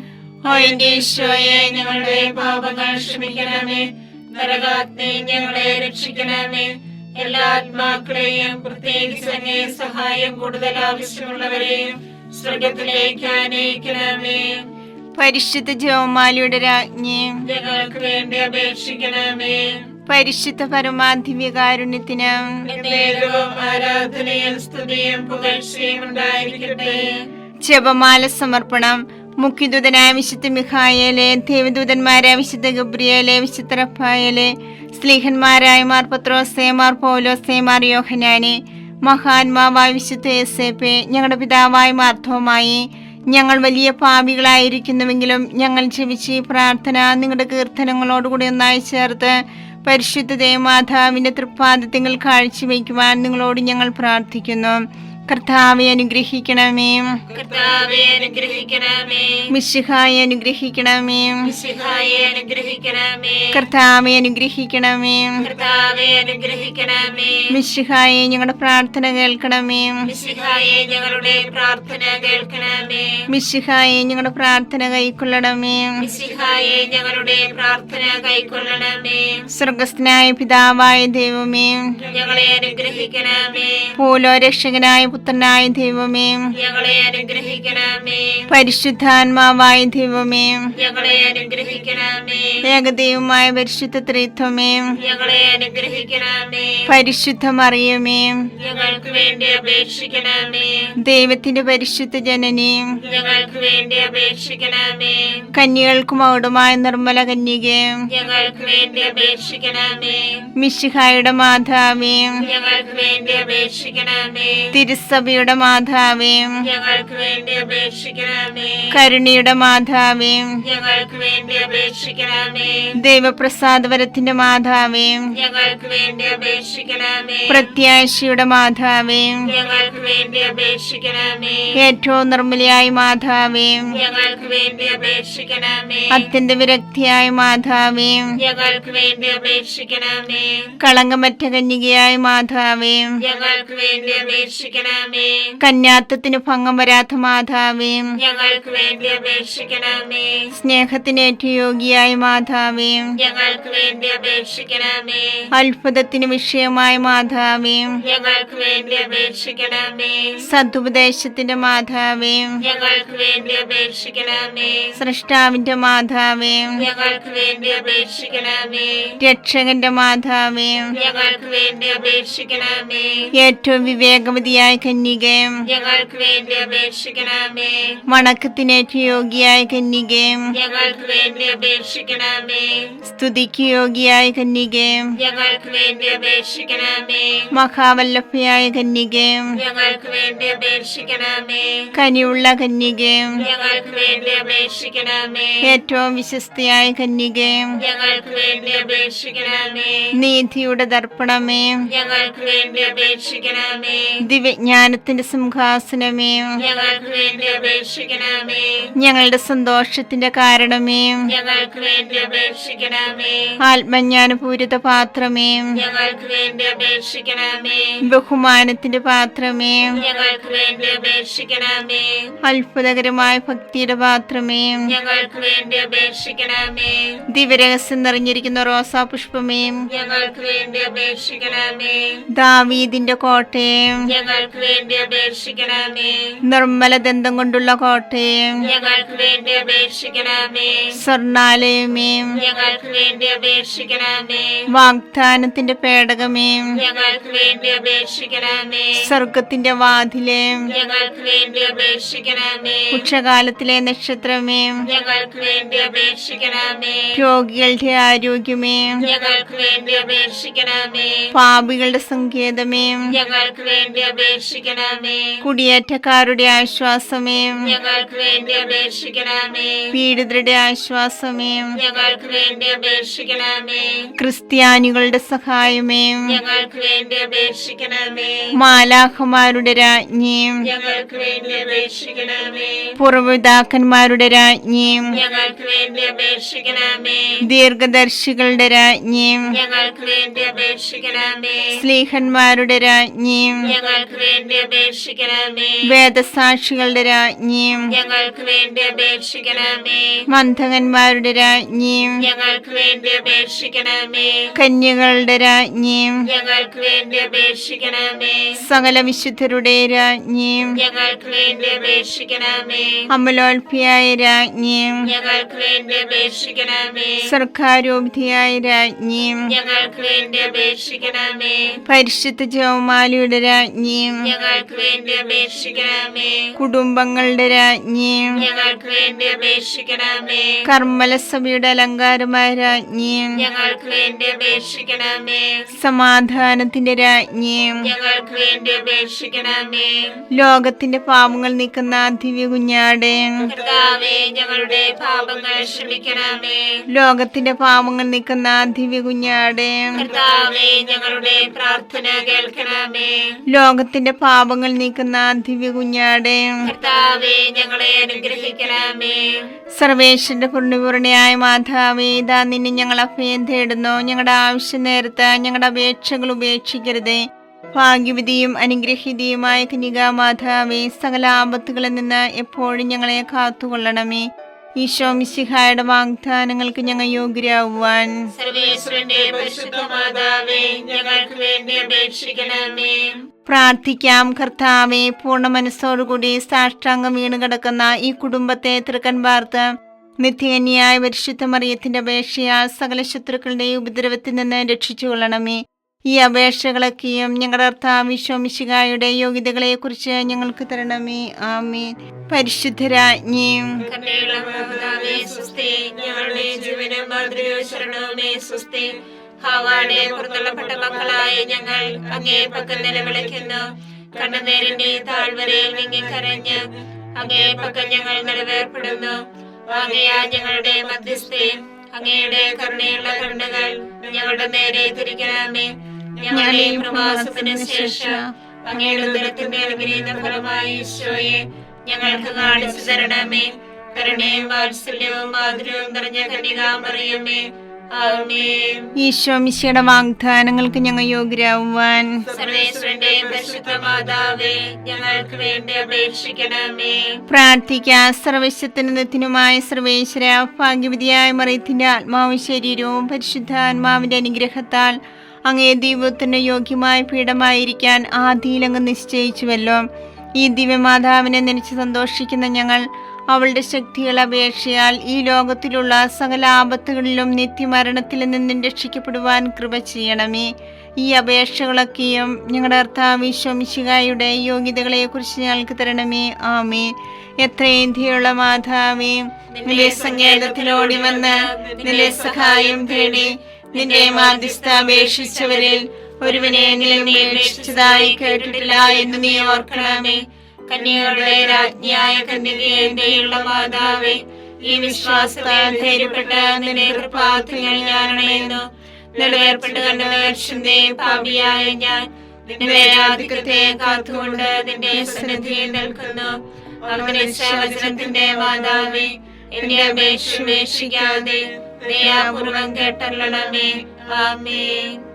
ഓ എന്റെ ഈശോയെ, ഞങ്ങളുടെ പാപങ്ങൾ ക്ഷമിക്കണമേ. നരകാഗ്നി ഞങ്ങളെ രക്ഷിക്കണമേ. എല്ലാ ആത്മാക്കളെയും പ്രത്യേകിച്ച് അങ്ങേ സഹായം കൂടുതൽ ആവശ്യമുള്ളവരെയും സ്വർഗത്തിലേക്ക് ആനയിക്കണമേ. പരിശുദ്ധ ജപമാലയുടെ രാജ്ഞി, ഞങ്ങൾക്ക് വേണ്ടി അപേക്ഷിക്കണമേ. പരിശുദ്ധ പരമാധിവ്യകാരുണ്യത്തിന് എന്നേരവും ആരാധനയും സ്തുതിയും പുകഴ്ചയും ഉണ്ടായിരിക്കട്ടെ. ജപമാല സമർപ്പണം. മുഖ്യദൂതനായ വിശുദ്ധ മിഖായേലെ, ദേവദൂതന്മാരായ വിശുദ്ധ ഗബ്രിയേലെ, വിശുദ്ധ റഫായേലെ, സ്ലീഹന്മാരായ മാർ പത്രോസേ, മാർ പൗലോസേ, മാർ യോഹന്നാനെ, മഹാത്മാവായ വിശുദ്ധ യേസേപ്പേ, ഞങ്ങളുടെ പിതാവായ മാർത്തോമായി, ഞങ്ങൾ വലിയ പാപികളായിരിക്കുന്നുവെങ്കിലും ഞങ്ങൾ ജപിച്ച് ഈ പ്രാർത്ഥന നിങ്ങളുടെ കീർത്തനങ്ങളോടുകൂടി ഒന്നായി ചേർത്ത് പരിശുദ്ധ ദേവമാതാവിന്റെ തൃപ്പാദത്തിൽ കാഴ്ചവെക്കുവാൻ നിങ്ങളോട് ഞങ്ങൾ പ്രാർത്ഥിക്കുന്നു. കർത്താവെ അനുഗ്രഹിക്കണമേ. കർത്താവേ അനുഗ്രഹിക്കണമേ. മിശിഹായെ അനുഗ്രഹിക്കണമേ. മിശിഹായെ അനുഗ്രഹിക്കണമേ. കർത്താവെ അനുഗ്രഹിക്കണമേ. കർത്താവേ അനുഗ്രഹിക്കണമേ. മിശിഹായെ ഞങ്ങളുടെ പ്രാർത്ഥന കേൾക്കണമേ. മിശിഹായെ ഞങ്ങളുടെ പ്രാർത്ഥന കേൾക്കണമേ. മിശിഹായെ ഞങ്ങളുടെ പ്രാർത്ഥന കൈക്കൊള്ളണമേ. മിശിഹായെ ഞങ്ങളുടെ പ്രാർത്ഥന കൈക്കൊള്ളണമേ. സ്വർഗസ്ഥനായ പിതാവായ ദൈവമേ, ഞങ്ങളെ അനുഗ്രഹിക്കണമേ. പൂലോരക്ഷകനായ പുത്രനായ ദൈവമേ, ഞങ്ങളെ അനുഗ്രഹിക്കണമേ. പരിശുദ്ധാത്മാവായ ദൈവമേ, ഞങ്ങളെ അനുഗ്രഹിക്കണമേ. ഏകദൈവമായ പരിശുദ്ധ ത്രിത്വമേ, ഞങ്ങളെ അനുഗ്രഹിക്കണമേ. പരിശുദ്ധ മറിയമേ, ഞങ്ങൾക്ക് വേണ്ടി അപേക്ഷിക്കണമേ. ദൈവത്തിന്റെ പരിശുദ്ധ ജനനി, ഞങ്ങൾക്ക് വേണ്ടി അപേക്ഷിക്കണമേ. കന്യകൾക്ക് മകുടമായ നിർമ്മല കന്യകേ, ഞങ്ങൾക്ക് വേണ്ടി അപേക്ഷിക്കണമേ. മിശിഹായുടെ മാതാവേ, ഞങ്ങൾക്ക് വേണ്ടി അപേക്ഷിക്കണമേ. തിരുസഭയുടെ മാതാവേ, ഞങ്ങൾക്ക് വേണ്ടി അപേക്ഷിക്കണമേ. കരുണയുടെ മാതാവേ, ഞങ്ങൾക്ക് വേണ്ടി അപേക്ഷിക്കണമേ. ദൈവപ്രസാദവരത്തിന്റെ മാതാവേ, ഞങ്ങൾക്ക് വേണ്ടി അപേക്ഷിക്കണമേ. പ്രത്യാശയുടെ മാതാവേ, ഞങ്ങൾക്ക് വേണ്ടി അപേക്ഷിക്കണമേ. ഏറ്റവും നിർമ്മലയായ മാതാവേ, ഞങ്ങൾക്ക് വേണ്ടി അപേക്ഷിക്കണമേ. അത്യന്ത വിരക്തിയായ മാതാവേ, ഞങ്ങൾക്ക് വേണ്ടി അപേക്ഷിക്കണമേ. കളങ്കമറ്റ കന്യകയായ മാതാവേ, ഞങ്ങൾക്ക് വേണ്ടി അപേക്ഷിക്കണമേ. കന്യാത്വത്തിന് ഭംഗം വരാത്ത മാതാവേ, ഞങ്ങൾക്ക് വേണ്ടി അപേക്ഷിക്കണമേ. സ്നേഹത്തിന് ഏറ്റവും യോഗ്യയായ മാതാവേ, ഞങ്ങൾക്ക് വേണ്ടി അപേക്ഷിക്കണമേ. അത്ഭുതത്തിന് വിഷയമായ മാതാവേ, ഞങ്ങൾക്ക് വേണ്ടി അപേക്ഷിക്കണമേ. സതുപദേശത്തിന്റെ മാതാവേ, ഞങ്ങൾക്ക് വേണ്ടി അപേക്ഷിക്കണമേ. സൃഷ്ടാവിന്റെ മാതാവേ, ഞങ്ങൾക്ക് വേണ്ടി അപേക്ഷിക്കണമേ. രക്ഷകന്റെ മാതാവേ, ഞങ്ങൾക്ക് വേണ്ടി അപേക്ഷിക്കണമേ. ഏറ്റവും വിവേകവതിയായ കന്യകേ, ഞങ്ങൾക്ക് വേണ്ടി അപേക്ഷിക്കണമേ. വണക്കത്തിനേറ്റ യോഗ്യയായ കന്യകേ, ഞങ്ങൾക്ക് വേണ്ടി അപേക്ഷിക്കണമേ. സ്തുതിക്ക് യോഗ്യയായ കന്യകേ, ഞങ്ങൾക്ക് വേണ്ടി അപേക്ഷിക്കണമേ. മഹാവല്ലഭയായ കന്യകേ, ഞങ്ങൾക്ക് വേണ്ടി അപേക്ഷിക്കണമേ. കനിയുള്ള കന്യകേ, ഞങ്ങൾക്ക് വേണ്ടി അപേക്ഷിക്കണമേ. ഏറ്റവും വിശ്വസ്തയായ കന്യകേ, ഞങ്ങൾക്ക് വേണ്ടി അപേക്ഷിക്കണമേ. നീതിയുടെ ദർപ്പണമേ, ഞങ്ങൾക്ക് വേണ്ടി അപേക്ഷിക്കണമേ. ദിവ്യജ്ഞാനത്തിന്റെ സിംഹാസനമേ, ഞങ്ങൾക്ക് വേണ്ടി അപേക്ഷിക്കണമേ. ഞങ്ങളുടെ സന്തോഷത്തിന്റെ കാരണമേ, ഞങ്ങൾക്ക് വേണ്ടി അപേക്ഷിക്കണമേ. ആത്മജ്ഞാനപൂരിത പാത്രമേ, ഞങ്ങൾക്ക് വേണ്ടി അപേക്ഷിക്കണമേ. ബഹുമാനത്തിന്റെ പാത്രമേ, ഞങ്ങൾക്ക് വേണ്ടി അപേക്ഷിക്കണമേ. അത്ഭുതകരമായ ഭക്തിയുടെ പാത്രമേ, ഞങ്ങൾക്ക് വേണ്ടി അപേക്ഷിക്കണമേ. ദിവ്യരഹസ്യം നിറഞ്ഞിരിക്കുന്ന റോസാ പുഷ്പമേ, ഞങ്ങൾക്ക് വേണ്ടി അപേക്ഷിക്കണമേ. ദാവീദിന്റെ കോട്ടയെ, ഞങ്ങൾക്ക് വേണ്ടി അപേക്ഷിക്കണമേ. നിർമ്മല ദന്തം കൊണ്ടുള്ള കോട്ടയെ, ഞങ്ങൾക്ക് വേണ്ടി അപേക്ഷിക്കണമേ. സ്വർണാലയമേ, ഞങ്ങൾക്ക് വേണ്ടി അപേക്ഷിക്കണമേ. വാഗ്ദാനത്തിന്റെ പേടകമേ, ഞങ്ങൾക്ക് വേണ്ടി അപേക്ഷിക്കണമേ. സ്വർഗത്തിന്റെ വാതിലെ, ഞങ്ങൾക്ക് വേണ്ടി അപേക്ഷിക്കണമേ. ഉച്ചകാലത്തിലെ നക്ഷത്രമേ, ഞങ്ങൾക്ക് വേണ്ടി അപേക്ഷിക്കണമേ. രോഗികളുടെ ആരോഗ്യമേ, ഞങ്ങൾക്ക് വേണ്ടി അപേക്ഷിക്കണമേ. പാപികളുടെ സങ്കേതമേ, ഞങ്ങൾക്ക് വേണ്ടി അപേക്ഷിക്കണമേ. കുടിയേറ്റക്കാരുടെ ആശ്വാസമേ, ഞങ്ങൾക്ക് വേണ്ടി അപേക്ഷിക്കണമേ. പീഡിതരുടെ ആശ്വാസമേ, ഞങ്ങൾക്ക് വേണ്ടി അപേക്ഷിക്കണമേ. ക്രിസ്ത്യാനികളുടെ സഹായമേ, ഞങ്ങൾക്ക് വേണ്ടി അപേക്ഷിക്കണമേ. മാലാഖമാരുടെ രാജ്ഞി, ഞങ്ങൾക്ക് വേണ്ടി അപേക്ഷിക്കണമേ. പൂർവ്വപിതാക്കന്മാരുടെ രാജ്ഞി, ഞങ്ങൾക്ക് വേണ്ടി അപേക്ഷിക്കണമേ. ദീർഘദർശികളുടെ രാജ്ഞി, ഞങ്ങൾക്ക് വേണ്ടി അപേക്ഷിക്കണമേ. സ്ലീഹന്മാരുടെ രാജ്ഞി, ഞങ്ങൾക്ക് വേണ്ടി അപേക്ഷിക്കണമേ. വേദസാക്ഷികളുടെ രാജ്ഞി, ഞങ്ങൾക്ക് വേണ്ടി അപേക്ഷിക്കണമേ. മന്ധകന്മാരുടെ രാജ്ഞി, ഞങ്ങൾക്ക് വേണ്ടി അപേക്ഷിക്കണമേ. കന്യകളുടെ രാജ്ഞി, ഞങ്ങൾക്ക് വേണ്ടി അപേക്ഷിക്കണമേ. സകല വിശുദ്ധരുടെ രാജ്ഞി, ഞങ്ങൾക്ക് വേണ്ടി അപേക്ഷിക്കണമേ. അമലോൽപിയായ രാജ്ഞി, ഞങ്ങൾക്ക് വേണ്ടി അപേക്ഷിക്കണമേ. സർക്കാരോപിധിയായ രാജ്ഞി, ഞങ്ങൾക്ക് വേണ്ടി അപേക്ഷിക്കണമേ. പരിശുദ്ധ ജവമാലിയുടെ രാജ്ഞി, ഞങ്ങൾക്ക് വേണ്ടി അപേക്ഷിക്കണമേ. കുടുംബങ്ങളുടെ രാജ്ഞി, ഞങ്ങൾക്ക് വേണ്ടി അപേക്ഷിക്കണമേ. കർമ്മലസഭയുടെ അലങ്കാരമായ രാജ്ഞി, ഞങ്ങൾക്ക് വേണ്ടി അപേക്ഷിക്കണമേ. സമാധാനത്തിന്റെ രാജ്ഞി, ഞങ്ങൾക്ക് വേണ്ടി അപേക്ഷിക്കണമേ. ലോകത്തിന്റെ പാപങ്ങൾ നീക്കുന്ന ദിവ്യ കുഞ്ഞാടെ, കർത്താവേ, ഞങ്ങളുടെ പാപങ്ങൾ ക്ഷമിക്കണമേ. ലോകത്തിന്റെ പാപങ്ങൾ നീക്കുന്ന ദിവ്യ കുഞ്ഞാടെ, കർത്താവേ, ഞങ്ങളുടെ പ്രാർത്ഥന കേൾക്കണമേ. ലോകത്തിന്റെ പാപങ്ങൾ നീക്കുന്ന ദിവ്യ കുഞ്ഞാടെ, കർത്താവേ, ഞങ്ങളെ അനുഗ്രഹിക്കണമേ. സർവേശ്വരന്റെ പുണ്യപൂർണയായ മാതാവേ, ഇതാ നിന്നെ ഞങ്ങൾ അഭയം തേടുന്നു. ഞങ്ങളുടെ ആവശ്യം നേരത്ത് ഞങ്ങളുടെ അപേക്ഷകൾ ഉപേക്ഷിക്കരുതേ. ഭാഗ്യവതിയും അനുഗ്രഹീതയുമായ കന്യകാമാതാവേ, സകല ആപത്തുകളിൽ നിന്ന് എപ്പോഴും ഞങ്ങളെ കാത്തുകൊള്ളണമേ. ഈശോ മിശിഹായുടെ വാഗ്ദാനങ്ങൾക്ക് ഞങ്ങൾ യോഗ്യരാകുവാൻ സർവേശ്വരന്റെ പരിശുദ്ധ മാതാവേ, ഞങ്ങൾക്ക് വേണ്ടി അപേക്ഷിക്കണമേ. പ്രാർത്ഥിക്കാം. കർത്താവേ, പൂർണ്ണ മനസ്സോടുകൂടി സാഷ്ടാംഗം വീണ് കിടക്കുന്ന ഈ കുടുംബത്തെ തൃക്കൻ പാർത്ത് നിത്യകന്യായ പരിശുദ്ധ മറിയത്തിന്റെ അപേക്ഷയാൽ സകല ശത്രുക്കളുടെയും ഉപദ്രവത്തിൽ നിന്ന് രക്ഷിച്ചു കൊള്ളണമേ. ഈ അപേക്ഷകളൊക്കെയും ഞങ്ങളുടെ കർത്താവ് ഈശോ മിശിഹായുടെ യോഗ്യതകളെ കുറിച്ച് ഞങ്ങൾക്ക് തരണമേ. ആമേൻ. പരിശുദ്ധരാജ്ഞി, കരുണയുള്ള മാതാവേ, സ്വസ്തി. ഞങ്ങളുടെ ജീവനും മാതൃകയും ശരണവുമേ, സ്വസ്തി. ഹവ്വായുടെ പുറത്തള്ളപ്പെട്ട മക്കളായ ഞങ്ങൾ അങ്ങേ പക്കം നിലവിളിക്കുന്നു. കണ്ണുനീരിന്റെ താഴ്വരയിൽ വിങ്ങിക്കരഞ്ഞ് അങ്ങേ പക്കം ഞങ്ങൾ നിലവേർപ്പെടുന്നു. ആകയാ ഞങ്ങളുടെ മധ്യസ്ഥേ, അങ്ങയുടെ കരുണയുള്ള കണ്ണുകൾ ഞങ്ങളുടെ നേരെ തിരിക്കണമേ. ഞങ്ങളുടെ പ്രവാസത്തിന് ശേഷം അങ്ങയുടെ ഉദരത്തിന്റെ അനുഗ്രഹീത ഫലമായി ഈശോയെ ഞങ്ങൾക്ക് കാണിച്ചു തരണമേ. കരുണയും വാത്സല്യവും മാധുര്യവും നിറഞ്ഞ കന്യകാമറിയമേ, ആമേൻ. ഈശോ മിശിഹായുടെ വാഗ്ദാനങ്ങൾക്ക് ഞങ്ങൾ യോഗ്യരാകുവാൻ സർവേശ്വരന്റെ പരിശുദ്ധ മാതാവേ, ഞങ്ങൾക്ക് വേണ്ടി അപേക്ഷിക്കണമേ. പ്രാർത്ഥിക്കാം. സർവശക്തനുമായ സർവേശ്വര, ഭാഗ്യവതിയായ മറിയത്തിന്റെ ആത്മാവും ശരീരവും പരിശുദ്ധാത്മാവിന്റെ അനുഗ്രഹത്താൽ അങ്ങേ ദൈവത്തിന് യോഗ്യമായ പീഠമായിരിക്കാൻ ആദിയിലങ്ങ് നിശ്ചയിച്ചുവല്ലോ. ഈ ദിവ്യമാതാവിനെ നനച്ച് സന്തോഷിക്കുന്ന ഞങ്ങൾ അവളുടെ ശക്തികൾ അപേക്ഷയാൽ ഈ ലോകത്തിലുള്ള സകല ആപത്തുകളിലും നിത്യമരണത്തിൽ നിന്നും രക്ഷിക്കപ്പെടുവാൻ കൃപ ചെയ്യണമേ. ഈ അപേക്ഷകളൊക്കെയും ഞങ്ങളുടെ കർത്താവ് ഈശോ മിശിഹായുടെ യോഗ്യതകളെ കുറിച്ച് ഞങ്ങൾക്ക് തരണമേ. ആമേ. എത്രയും ധീയുള്ള മാതാവേ, നിന്റെ സങ്കേതത്തിലോടി വന്ന് നിന്റെ സഹായം തേടി നിന്റെ മാധ്യസ്ഥ അപേക്ഷിച്ചവരിൽ ഒരുവനെങ്കിലും നീ രക്ഷിച്ചതായി കേട്ടിട്ടില്ല എന്ന് നീ ഓർക്കണമേ. കന്യകളുടെ രാജ്ഞിയായ കന്യകയെ ദയുള്ള മാതാവേ, ഈ വിശ്വാസത്താൽ ധൈര്യപ്പെട്ട് നിന്റെ കൃപാർത്ഥങ്ങൾ ഞാനണയുന്നു. നിലവേർപ്പെട്ട് കണ്ട ദർശനത്തെ പാപിയായ ഞാൻ നിന്റെ ആധിക്യത്തെ കാത്തുകൊണ്ട് നിന്റെ സന്നിധിയിൽ നിൽക്കുന്നു. അങ്ങനെ വചനത്തിന്റെ മാതാവേ, എന്റെ അപേക്ഷ ഉപേക്ഷിക്കാതെ ദയാപൂർവം കേട്ടല്ലണമേ. ആമേൻ.